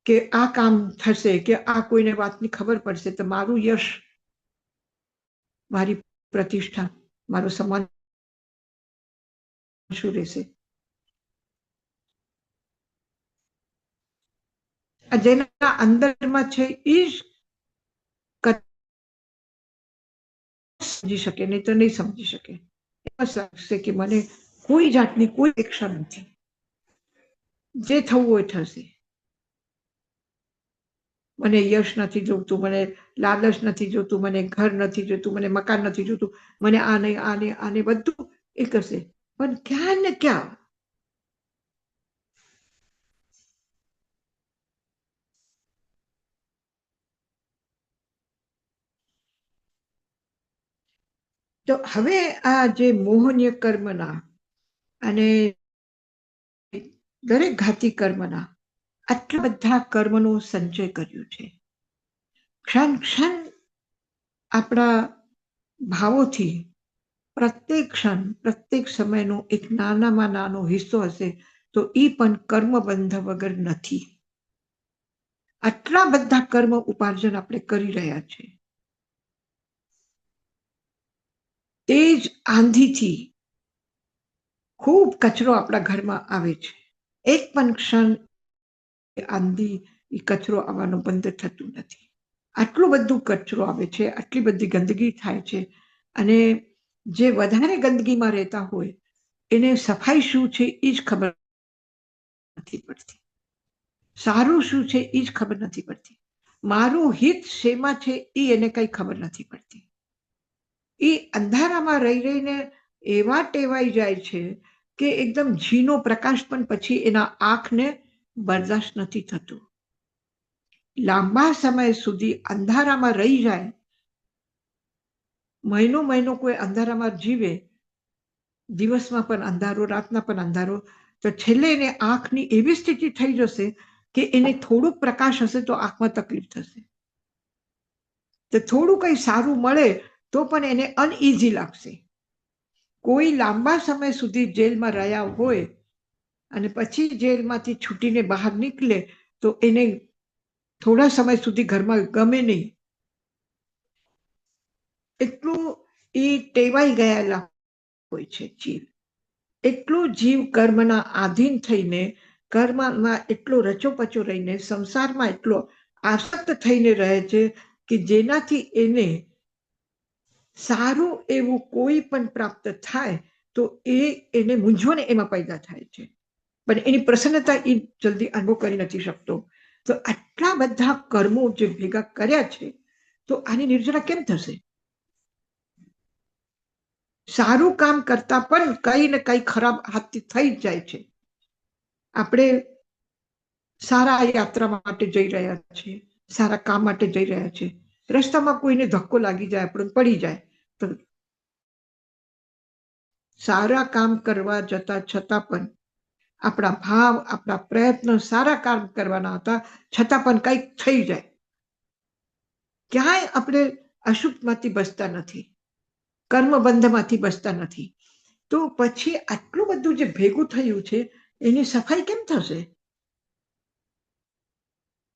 કે આ કામ થશે, કે આ કોઈને વાતની ખબર પડશે તો મારું યશ, મારી પ્રતિષ્ઠા, મારું સન્માન શું રહેશે. જેના અંદરમાં છે એ જ સમજી શકે, નહીં તો નહીં સમજી શકે. લાગશે કે મને કોઈ જાતની કોઈ અપેક્ષા નથી, જે થવું હોય થશે. મને યશ નથી જોતું, મને લાલચ નથી જોતું, મને ઘર નથી જોતું, મને મકાન નથી જોતું, મને આને આને આને બધું એ કરશે, પણ ક્યાં ને ક્યાં તો હવે આ જે મોહનીય કર્મના અને દરેક ઘાતી કર્મના આટલા બધા કર્મનો સંચય કર્યું છે. ક્ષણ ક્ષણ આપણા ભાવોથી પ્રત્યેક ક્ષણ, પ્રત્યેક સમયનો એક નાનામાં નાનો હિસ્સો હશે તો એ પણ કર્મબંધ વગર નથી. આટલા બધા કર્મ ઉપાર્જન આપણે કરી રહ્યા છે. તે જ આંધીથી ખૂબ કચરો આપણા ઘરમાં આવે છે. એક પણ ક્ષણ આંધી એ કચરો આવવાનું બંધ થતું નથી. આટલું બધું કચરો આવે છે, આટલી બધી ગંદકી થાય છે, અને જે વધારે ગંદકીમાં રહેતા હોય એને સફાઈ શું છે એ જ ખબર નથી પડતી, સારું શું છે એ જ ખબર નથી પડતી, મારું હિત શેમાં છે એ એને કઈ ખબર નથી પડતી. એ અંધારામાં રહી રહીને એવા ટેવાઈ જાય છે કે એકદમ ઝીનો પ્રકાશ પણ પછી એના આંખને બરદાસ્ત નથી થતું. લાંબા સમય સુધી અંધારામાં રહી જાય, મહિનો કોઈ અંધારામાં જીવે, દિવસમાં પણ અંધારો, રાતના પણ અંધારો, તો છેલ્લે એને આંખની એવી સ્થિતિ થઈ જશે કે એને થોડુંક પ્રકાશ હશે તો આંખમાં તકલીફ થશે, તો થોડું કંઈ સારું મળે તો પણ એને અનઇઝી લાગશે. કોઈ લાંબા સમય સુધી જેલમાં રહ્યા હોય અને પછી જેલમાંથી છૂટીને બહાર નીકળે તો એને થોડા સમય સુધી ઘરમાં ગમે નહીં, એટલું એ ટેવાઈ ગયેલા હોય છે જીવ. એટલું જીવ કર્મના આધીન થઈને, કર્મમાં એટલો રચોપચો રહીને, સંસારમાં એટલો આસક્ત થઈને રહે છે કે જેનાથી એને સારું એવું કોઈ પણ પ્રાપ્ત થાય તો એને મૂંઝવણ એમાં પેદા થાય છે, પણ એની પ્રસન્નતા એ જલ્દી અનુભવ કરી નથી શકતો. તો આટલા બધા કર્મો જે ભેગા કર્યા છે તો આની નિર્જરા કેમ થશે? સારું કામ કરતા પણ કઈ ને કઈ ખરાબ હાથથી થઈ જ જાય છે. આપણે સારા યાત્રા માટે જઈ રહ્યા છીએ, સારા કામ માટે જઈ રહ્યા છીએ, રસ્તામાં કોઈને ધક્કો લાગી જાય, આપણને પડી જાય તો સારા કામ કરવા જતા છતાં પણ આપણા ભાવ, આપણા પ્રયત્નો સારા કામ કરવાના હતા છતાં પણ કંઈક થઈ જાય. ક્યાંય આપણે અશુભમાંથી બચતા નથી, કર્મબંધમાંથી બચતા નથી. તો પછી આટલું બધું જે ભેગું થયું છે એની સફાઈ કેમ થશે?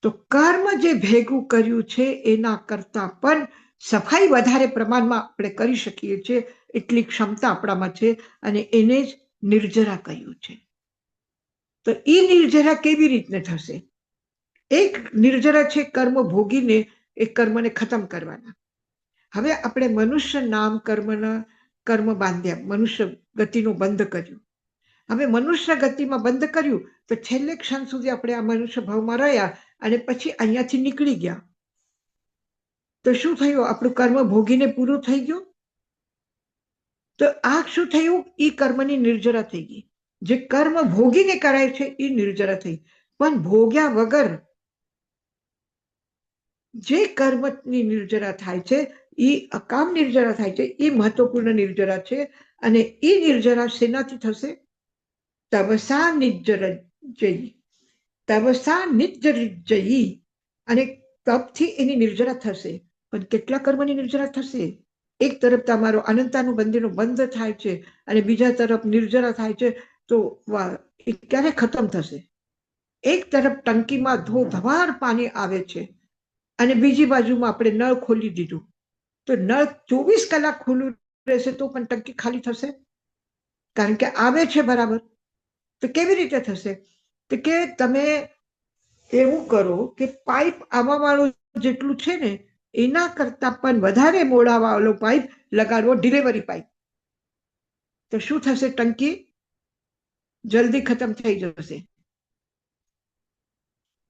તો કર્મ જે ભેગું કર્યું છે એના કરતા પણ સફાઈ વધારે પ્રમાણમાં આપણે કરી શકીએ છીએ, એટલી ક્ષમતા આપણામાં છે, અને એને જ નિર્જરા કહ્યું છે. તો એ નિર્જરા કેવી રીતને થશે? એક નિર્જરા છે કર્મ ભોગીને એ કર્મને ખતમ કરવાના. હવે આપણે મનુષ્ય નામ કર્મ બાંધ્યા, મનુષ્ય ગતિનું બંધ કર્યું. હવે મનુષ્ય ગતિમાં બંધ કર્યું તો છેલ્લે ક્ષણ સુધી આપણે આ મનુષ્ય ભાવમાં રહ્યા અને પછી અહીંયાથી નીકળી ગયા તો શું થયું? આપણું કર્મ ભોગીને પૂરું થઈ ગયું. તો આ શું થયું? એ કર્મની નિર્જરા થઈ ગઈ. જે કર્મ ભોગીને કરાય છે એ નિર્જરા થઈ, પણ ભોગ્યા વગર જે કર્મની નિર્જરા થાય છે એ અકામ નિર્જરા થાય છે, એ મહત્વપૂર્ણ નિર્જરા છે. અને એ નિર્જરા શેનાથી થશે? તપસા નિર્જરજ્યયી, તપસા નિર્જરજ્યયી, અને તપથી એની નિર્જરા થશે. પણ કેટલા કર્મની નિર્જરા થશે? એક તરફ તમારો અનંતાનું બંધીનો બંધ થાય છે અને બીજા તરફ નિર્જરા થાય છે, તો એ ક્યારે ખતમ થશે? એક તરફ ટંકીમાં ધોધમાર પાણી આવે છે અને બીજી બાજુમાં આપણે નળ ખોલી દીધું, તો નળ 24 કલાક ખુલ્લું રહેશે તો પણ ટંકી ખાલી થશે? કારણ કે આવે છે બરાબર. તો કેવી રીતે થશે? તો કે તમે એવું કરો કે પાઇપ આવવા વાળું જેટલું છે ને એના કરતા પણ વધારે મોડા વાળો પાઇપ લગાડવો, ડિલિવરી પાઇપ. તો શું થશે? ટંકી જલ્દી ખતમ થઈ જશે.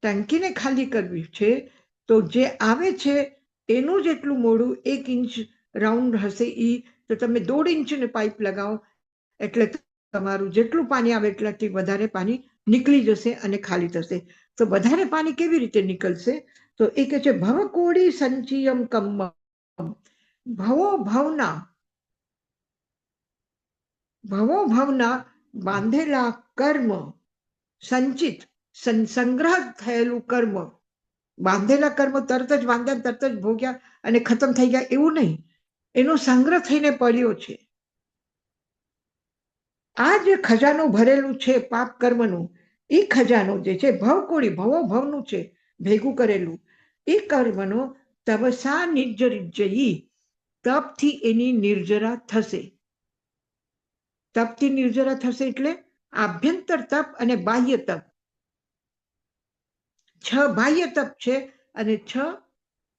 ટંકીને ખાલી કરવી છે તો જે આવે છે એનું જેટલું મોડું 1 ઇંચ રાઉન્ડ હશે, તો તમે 1.5 ઇંચને પાઇપ લગાવો એટલે તમારું જેટલું પાણી આવે એટલાથી વધારે પાણી નીકળી જશે અને ખાલી થશે. તો વધારે પાણી કેવી રીતે નીકળશે? તો એ કહે છે ભવકોડી સંચિયમ કમ્મ, ભવોભવના બાંધેલા કર્મ, સંચિત સંગ્રહ થયેલું કર્મ. બાંધેલા કર્મ તરત જ બાંધ્યા, તરત જ ભોગ્યા અને ખતમ થઈ ગયા એવું નહીં, એનો સંગ્રહ થઈને પડ્યો છે. આ જે ખજાનો ભરેલું છે પાપ કર્મનું, એ ખજાનો જે છે ભવકોડી, ભવો ભવનું છે ભેગું કરેલું, એ કર્મનો તપસા નિર્જરજ્યયી, તપથી એની નિર્જરા થશે. તપથી નિર્જરા થશે એટલે આભ્યંતર તપ અને બાહ્ય તપ. 6 બાહ્ય તપ છે અને 6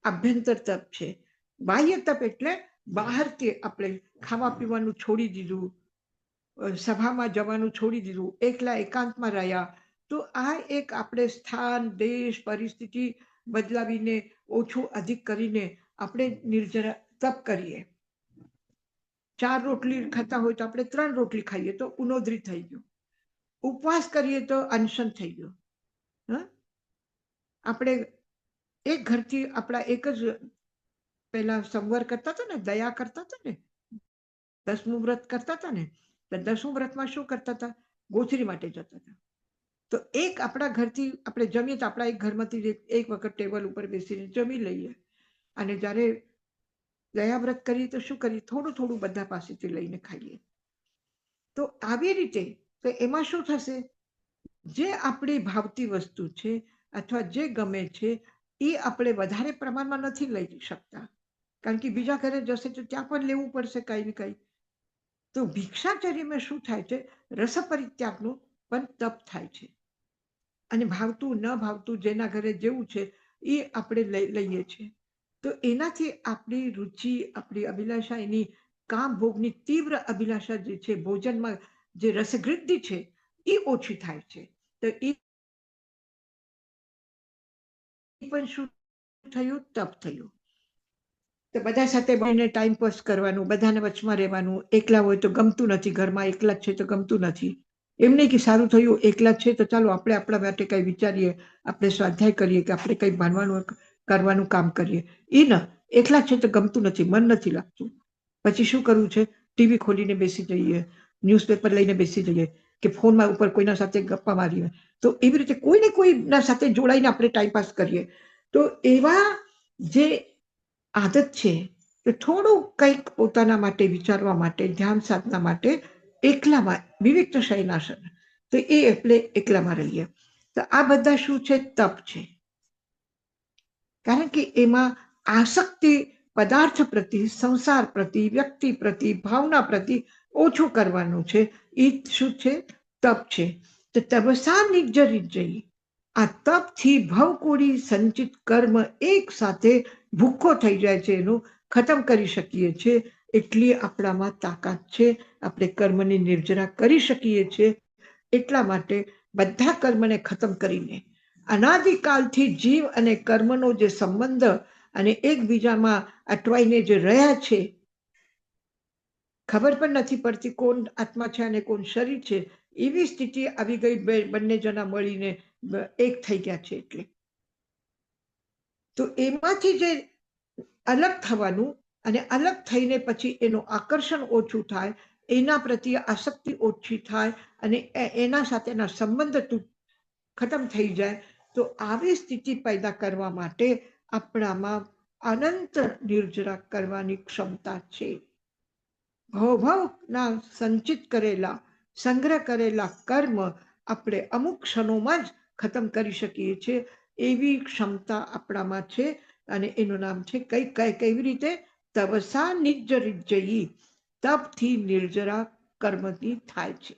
આભ્યંતર તપ છે. બાહ્ય તપ એટલે બહારથી આપણે ખાવા પીવાનું છોડી દીધું, સભામાં જવાનું છોડી દીધું, એકલા એકાંતમાં રહ્યા. તો આ એક આપણે સ્થાન, દેશ, પરિસ્થિતિ બદલાવીને, ઓછું અધિક કરીને આપણે નિર્જરા તપ કરીએ. 4 રોટલી ખાતા હોય તો આપણે 3 રોટલી ખાઈએ તો ઉનોદરી થઈ ગયું. ઉપવાસ કરીએ તો અનશન થઈ ગયું. આપણે એક ઘરથી આપણા એક જ પહેલા સંવર કરતા હતા ને, દયા કરતા હતા ને, 10મું વ્રત કરતા હતા ને, તો 10મું વ્રતમાં શું કરતા હતા? ગોચરી માટે જતા હતા. તો એક આપણા ઘરથી આપણે જમીએ તો આપણા એક ઘરમાંથી એક વખત ટેબલ ઉપર બેસીને જમી લઈએ, અને જ્યારે દયાવ્રત કરીએ તો શું કરીએ, થોડું થોડું બધા પાસેથી લઈને ખાઈએ. તો આવી રીતે તો એમાં શું થશે, જે આપણી ભાવતી વસ્તુ છે અથવા જે ગમે છે એ આપણે વધારે પ્રમાણમાં નથી લઈ શકતા, કારણ કે બીજા ઘરે જશે તો ત્યાં પણ લેવું પડશે કઈ ને કઈ. તો ભિક્ષાચર્યમાં શું થાય છે, રસ પરિત્યાગનું પણ તપ થાય છે, અને ભાવતું ન ભાવતું જેના ઘરે જેવું છે એ આપણે લઈએ છીએ. તો એનાથી આપણી રુચિ, આપણી અભિલાષા, એની કામ ભોગની તીવ્ર અભિલાષા જે છે, ભોજનમાં જે રસવૃદ્ધિ છે એ ઓછી થાય છે. તો એ પણ શું થયું, તપ થયું. તો બધા સાથે મળીને ટાઈમ પાસ કરવાનું, બધાને વચમાં રહેવાનું. એકલા હોય તો ગમતું નથી, ઘરમાં એકલા જ છે તો ગમતું નથી. એમ નહીં કે સારું થયું એકલા છે તો ચાલો આપણે આપણા માટે કંઈ વિચારીએ, આપણે સ્વાધ્યાય કરીએ, કે આપણે કંઈ ભણવાનું કરવાનું કામ કરીએ. એ ન, એકલા છે તો ગમતું નથી, મન નથી લાગતું. પછી શું કરવું છે, ટીવી ખોલીને બેસી જઈએ, ન્યૂઝપેપર લઈને બેસી જઈએ, કે ફોનમાં ઉપર કોઈના સાથે ગપ્પા મારીએ. તો એવી રીતે કોઈને કોઈના સાથે જોડાઈને આપણે ટાઈમપાસ કરીએ. તો એવા જે આદત છે કે થોડું કંઈક પોતાના માટે વિચારવા માટે, ધ્યાન સાધના માટે એકલામાં વિવિક્ત શયનાસન, તો એ એટલે એકલામાં રહીએ. તો આ બધા શું છે, તપ છે. કારણ કે એમાં આસક્તિ પદાર્થ પ્રતિ, સંસાર પ્રતિ, વ્યક્તિ પ્રતિ, ભાવના પ્રતિ ઓછું કરવાનું છે. એ શું છે, તપ છે. તો તપસા નિર્જરી, આ તપથી ભવકોડી સંચિત કર્મ એક સાથે ભૂખો થઈ જાય છે, એનું ખતમ કરી શકીએ છીએ. એટલી આપણામાં તાકાત છે, આપણે કર્મની નિર્જરા કરી શકીએ છીએ. એટલા માટે બધા કર્મને ખતમ કરીને અનાદિકાલથી જીવ અને કર્મનો જે સંબંધ અને એકબીજામાં અટવાઈને જે રહ્યા છે, ખબર પણ નથી પડતી કોણ આત્મા છે અને કોણ શરીર છે, એવી સ્થિતિ આવી ગઈ. બંને જણા મળીને એક થઈ ગયા છે. એટલે તો એમાંથી જે અલગ થવાનું, અને અલગ થઈને પછી એનું આકર્ષણ ઓછું થાય, એના પ્રત્યે આસક્તિ ઓછી થાય, અને એના સાથેના સંબંધ ખતમ થઈ જાય. તો આવી સ્થિતિ પેદા કરવા માટે આપણામાં અનંત નિર્જરા કરવાની ક્ષમતા છે. ભવના સંચિત કરેલા, સંગ્રહ કરેલા કર્મ આપણે અમુક ક્ષણોમાં જ ખતમ કરી શકીએ છીએ. એવી ક્ષમતા આપણામાં છે, અને એનું નામ છે કેવી રીતે, તપસા નિર્જરી, તપથી નિર્જરા કર્મથી થાય છે.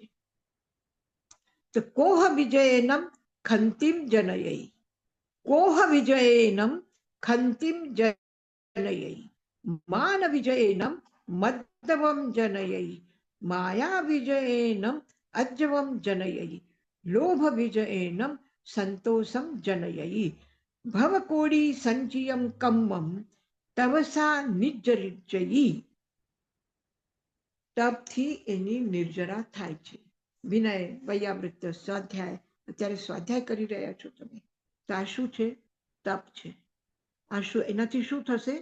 તો કોહ વિજયેનમ ખંતિમ જનયૈ, કોહ વિજયેનમ ખંતિમ જનયૈ, માન વિજયેનમ મદ્દવમ જનયૈ, માયા વિજયેનમ અજ્જવમ જનયૈ, લોભ વિજયેનમ સંતોષમ જનયૈ, ભવકોડી સંચિયમ કમ્મમ તવસા નિર્જરી. તપથી એની નિર્જરા થાય છે. વિનય, વૈયાવૃત્ત, સ્વાધ્યાય, અત્યારે સ્વાધ્યાય કરી રહ્યા છો તમે, તો આ શું છે, તપ છે. આ શું, એનાથી શું થશે,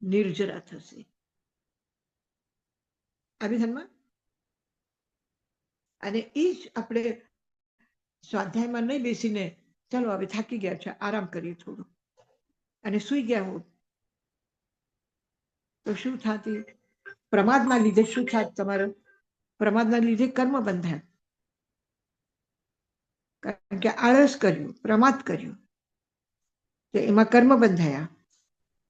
નિર્જરા થશે. આવી ધ્યાનમાં. અને એ જ આપણે સ્વાધ્યાયમાં નહીં બેસીને ચાલો હવે થાકી ગયા છે, આરામ કરીએ થોડું, અને સુઈ ગયા હો, તો શું થતી, પ્રમાદના લીધે શું થાય, તમારો પ્રમાદના લીધે કર્મ બંધાય. કારણ કે આળસ કર્યું, પ્રમાદ કર્યું, તો એમાં કર્મ બંધાયા.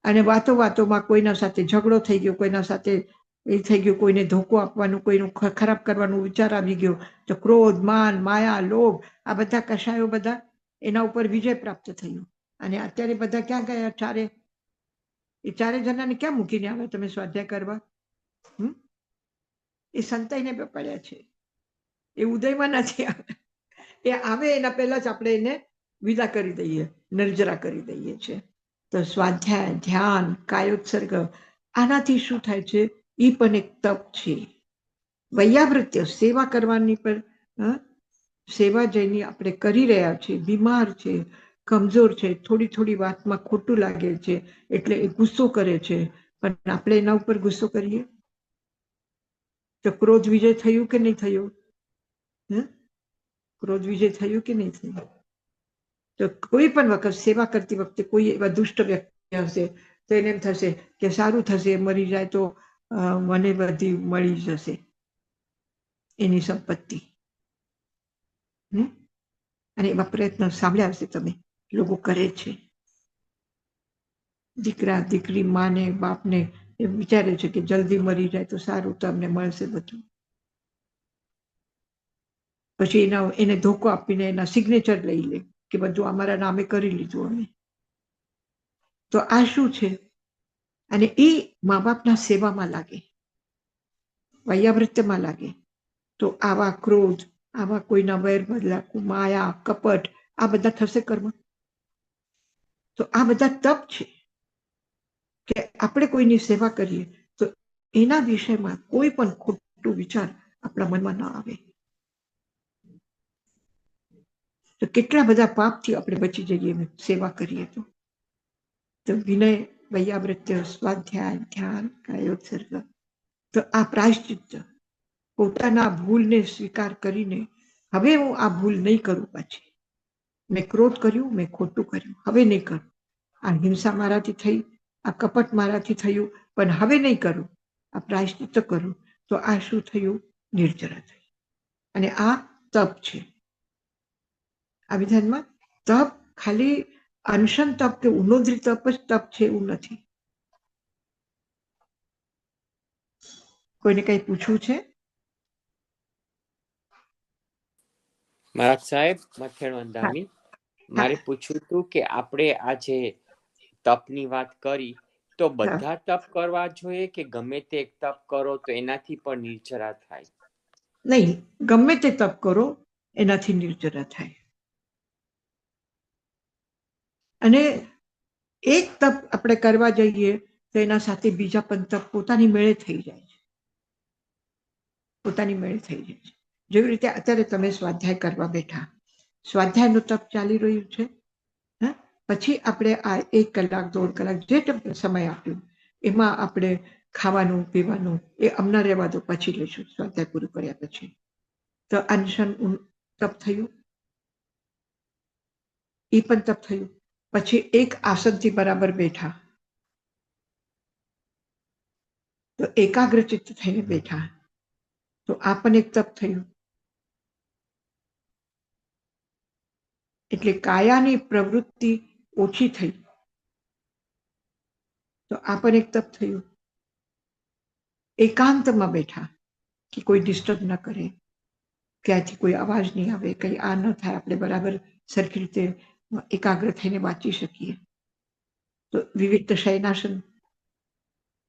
અને વાતો વાતોમાં કોઈના સાથે ઝઘડો થઈ ગયો, કોઈના સાથે એ થઈ ગયું, કોઈને ધોકો આપવાનું, કોઈનું ખરાબ કરવાનું વિચાર આવી ગયો, તો ક્રોધ, માન, માયા, લોભ, આ બધા કષાયો બધા એના ઉપર વિજય પ્રાપ્ત થયું. અને અત્યારે બધા ક્યાં ગયા, ચારે જણાને ક્યાં મૂકીને આવે તમે સ્વાધ્યાય કરવા? એ સંતાઈને પડ્યા છે, એ ઉદયમાં નથી આવે. એ આવે એના પહેલા જ આપણે એને વિદા કરી દઈએ, નિર્જરા કરી દઈએ છીએ. તો સ્વાધ્યાય, ધ્યાન, કાયોત્સર્ગ, આનાથી શું થાય છે, એ પણ એક તપ છે. વૈયાવૃત્ય, સેવા કરવાની પણ, સેવા જેની આપણે કરી રહ્યા છીએ, બીમાર છે, કમજોર છે, થોડી થોડી વાતમાં ખોટું લાગે છે, એટલે એ ગુસ્સો કરે છે, પણ આપણે એના ઉપર ગુસ્સો કરીએ તો ક્રોધ વિજય થયું કે નહીં થયું? ક્રોધ વિજય થયું કે નહીં થયું? તો કોઈ પણ વખત સેવા કરતી વખતે કોઈ એવા દુષ્ટ વ્યક્તિ હશે તો એને એમ થશે કે સારું થશે, મરી જાય તો મને બધી મળી જશે એની સંપત્તિ. અને એવા પ્રયત્ન સાંભળ્યા હશે તમે, લોકો કરે છે. દીકરા દીકરી માને બાપને એ વિચારે છે કે જલ્દી મરી જાય તો સારું, તો અમને મળશે બધું. પછી એને ધોકો આપીને એના સિગ્નેચર લઈ લે કે બધું અમારા નામે કરી લીધું અમે. તો આ શું છે? અને એ મા બાપના સેવામાં લાગે, વૈયાવૃત્યમાં લાગે. તો આવા ક્રોધ, આવા કોઈના વૈર બદલા, માયા, કપટ, આ બધા થશે કર્મ. તો આ બધા તપ છે કે આપણે કોઈની સેવા કરીએ તો એના વિષયમાં કોઈ પણ ખોટું વિચાર આપણા મનમાં ન આવે. તો કેટલા બધા પાપથી આપણે બચી જઈએ સેવા કરીએ તો. વિનય, વૈયાવૃત્ય, સ્વાધ્યાય, ધ્યાન, કાયોત્સર્ગ. તો આ પ્રાયશ્ચિત્ત, પોતાના ભૂલને સ્વીકાર કરીને હવે હું આ ભૂલ નહીં કરું. પાછી મેં ક્રોધ કર્યું, મેં ખોટું કર્યું, હવે નહીં કરું. આ હિંસા મારાથી થઈ, આ કપટ મારાથી થયું, પણ હવે નહીં કરું. આ પ્રાયશ્ચિત્ત કરું. તો આ શું થયું? નિર્જરા થઈ. અને આ તપ છે. આ વિધાનમાં તપ ખાલી અનશન તપ કે ઉન્નોદ્રી તપ જ તપ છે એવું નથી. કોઈને કઈ પૂછવું છે? મહારાજ સાહેબ, મથેણ વંદામી, મારે પૂછવું હતું કે આપણે આ જે તપની વાત કરી તો બધા તપ કરવા જોઈએ કે ગમે તે એક તપ કરો તો એનાથી પણ નિર્જરા થાય? નહીં, ગમે તે તપ કરો એનાથી નિર્જરા થાય. અને એક તપ આપણે કરવા જઈએ તો એના સાથે બીજા પણ તપ પોતાની મેળે થઈ જાય છે. પોતાની મેળે થઈ જાય છે. જેવી રીતે અત્યારે તમે સ્વાધ્યાય કરવા બેઠા, સ્વાધ્યાયનું તપ ચાલી રહ્યું છે. પછી આપણે આ 1 કલાક 1.5 કલાક જે સમય આપ્યો એમાં આપણે ખાવાનું પીવાનું એ અમને રહેવા દો, પછી લઈશું સ્વાધ્યાય પૂરું કર્યા પછી. તો અનશન તપ થયું, એ પણ તપ થયું. પછી એક આસનથી બરાબર બેઠા તો એકાગ્રચિત્ત થઈને બેઠા, તો આ પણ એક તપ થયું. એટલે કાયાની પ્રવૃત્તિ ઓછી થઈ તો આ પણ એક તપ થયું. એકાંતમાં બેઠા કે કોઈ ડિસ્ટર્બ ન કરે, ક્યાંથી કોઈ અવાજ નહીં આવે, કઈ આ ન થાય, આપણે બરાબર સરખી રીતે એકાગ્ર થઈને વાંચી શકીએ. તો વિવિધ શયનાસન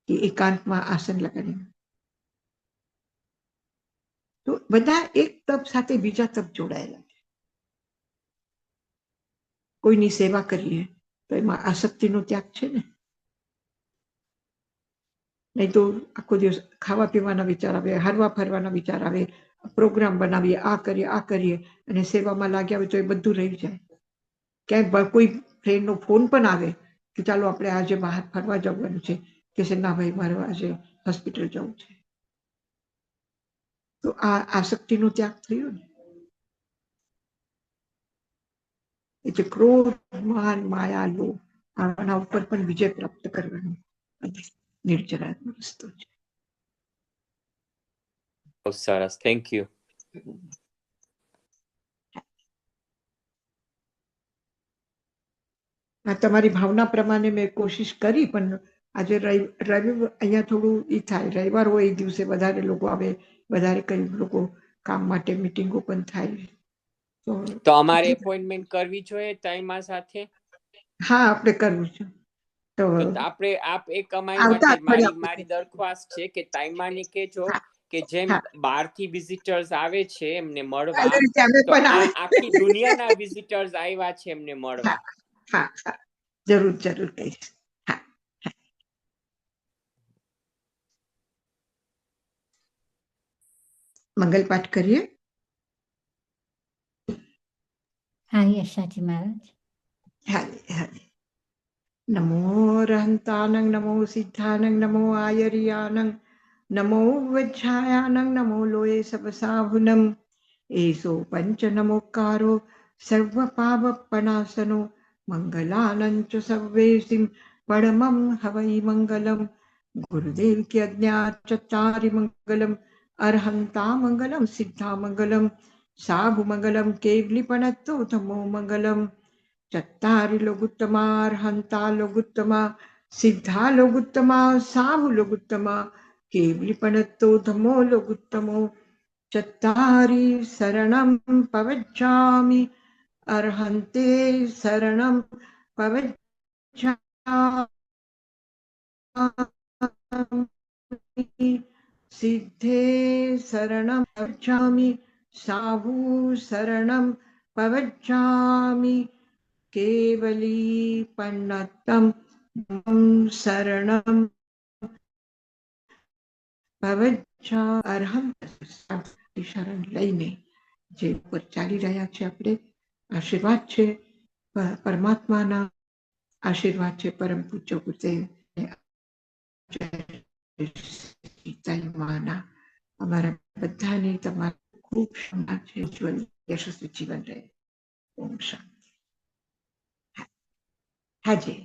કે એકાંતમાં આસન લગાડીને. તો બધા એક તપ સાથે બીજા તપ જોડાયેલા છે. કોઈની સેવા કરીએ તો એમાં આસક્તિનો ત્યાગ છે ને. નહીં તો આખો દિવસ ખાવા પીવાના વિચાર આવે, હરવા ફરવાના વિચાર આવે, પ્રોગ્રામ બનાવીએ, આ કરીએ અને સેવામાં લાગ્યા હોય તો એ બધું રહી જાય. ક્યાંય કોઈ ફ્રેન્ડનો ફોન પણ આવે કે ચાલો આપણે આજે બહાર ફરવા જવાનું છે, કે છે ના ભાઈ મારે આજે હોસ્પિટલ જવું છે. તો આ આસક્તિનો ત્યાગ થયો ને. એટલે ક્રોધ, માન, માયા, લોભ આના ઉપર પણ વિજય પ્રાપ્ત કરવાનો નિર્જરાનો રસ્તો છે. બહુ સરસ, થેન્ક યુ. તમારી ભાવના પ્રમાણે મેં કોશિશ કરી, પણ આજે અહીંયા થોડું એ થાય, રવિવાર હોય એ દિવસે વધારે લોકો આવે, વધારે કઈ લોકો કામ માટે મીટિંગો પણ થાય. તો અમારે એપોઇન્ટમેન્ટ કરવી જોઈએ ટાઈમા સાથે? હા, આપણે કરવું છે. તો આપણે એક અમારી માટે મારી દરખાસ્ત છે કે ટાઈમાને કહેજો કે જેમ 12 થી વિઝિટર્સ આવે છે એમને મળવા, તો આખી દુનિયાના વિઝિટર્સ આવ્યા છે એમને મળવા. હા, જરૂર કહીશ. મંગલ પાઠ કરીએ. હા, યશાજી મહારાજ. હાલે. નમો રહંતાનંગ, નમો સિદ્ધાનંગ, નમો આયરિયાનંગ, નમો વજ્જાયાનંગ, નમો લોય સબસાભુનમ, एषो पञ्चनमोक्कारो सर्वपापपनाशनो मङ्गलानञ्च सर्वेसिं परमं हवै मङ्गलम् गुरुदेव की आज्ञा चत्तारि मङ्गलम् अर्हन्ता मङ्गलं सिद्धा मङ्गलं साहु मङ्गलं केवलिपणत्तो तमो मङ्गलम् चत्तारि लोगुत्तमा अर्हन्ता लोगुत्तमा सिद्धा लोगुत्तमा साहु लोगुत्तमा केवलिपणत्तो तमो लोगुत्तमो चत्तारि शरणं पवच्छामि अर्हन्ते शरणं पवच्छामि सिद्धे शरणं पवच्छामि साहु शरणं पवच्छामि केवली पन्नत्तं शरणं પવચ્છા અર્હમ શરણ લઈને જે ઉપર ચાલી રહ્યા છે આપણે આશીર્વાદ છે પરમાત્માના આશીર્વાદ છે પરમ પૂજ્ય ગુરુદેવ માના અમારા બધાને તમારું ખૂબ સન્માન છે ઉજ્જવલ યશસ્વી જીવન રહે ઓમ શાંતિ હાજી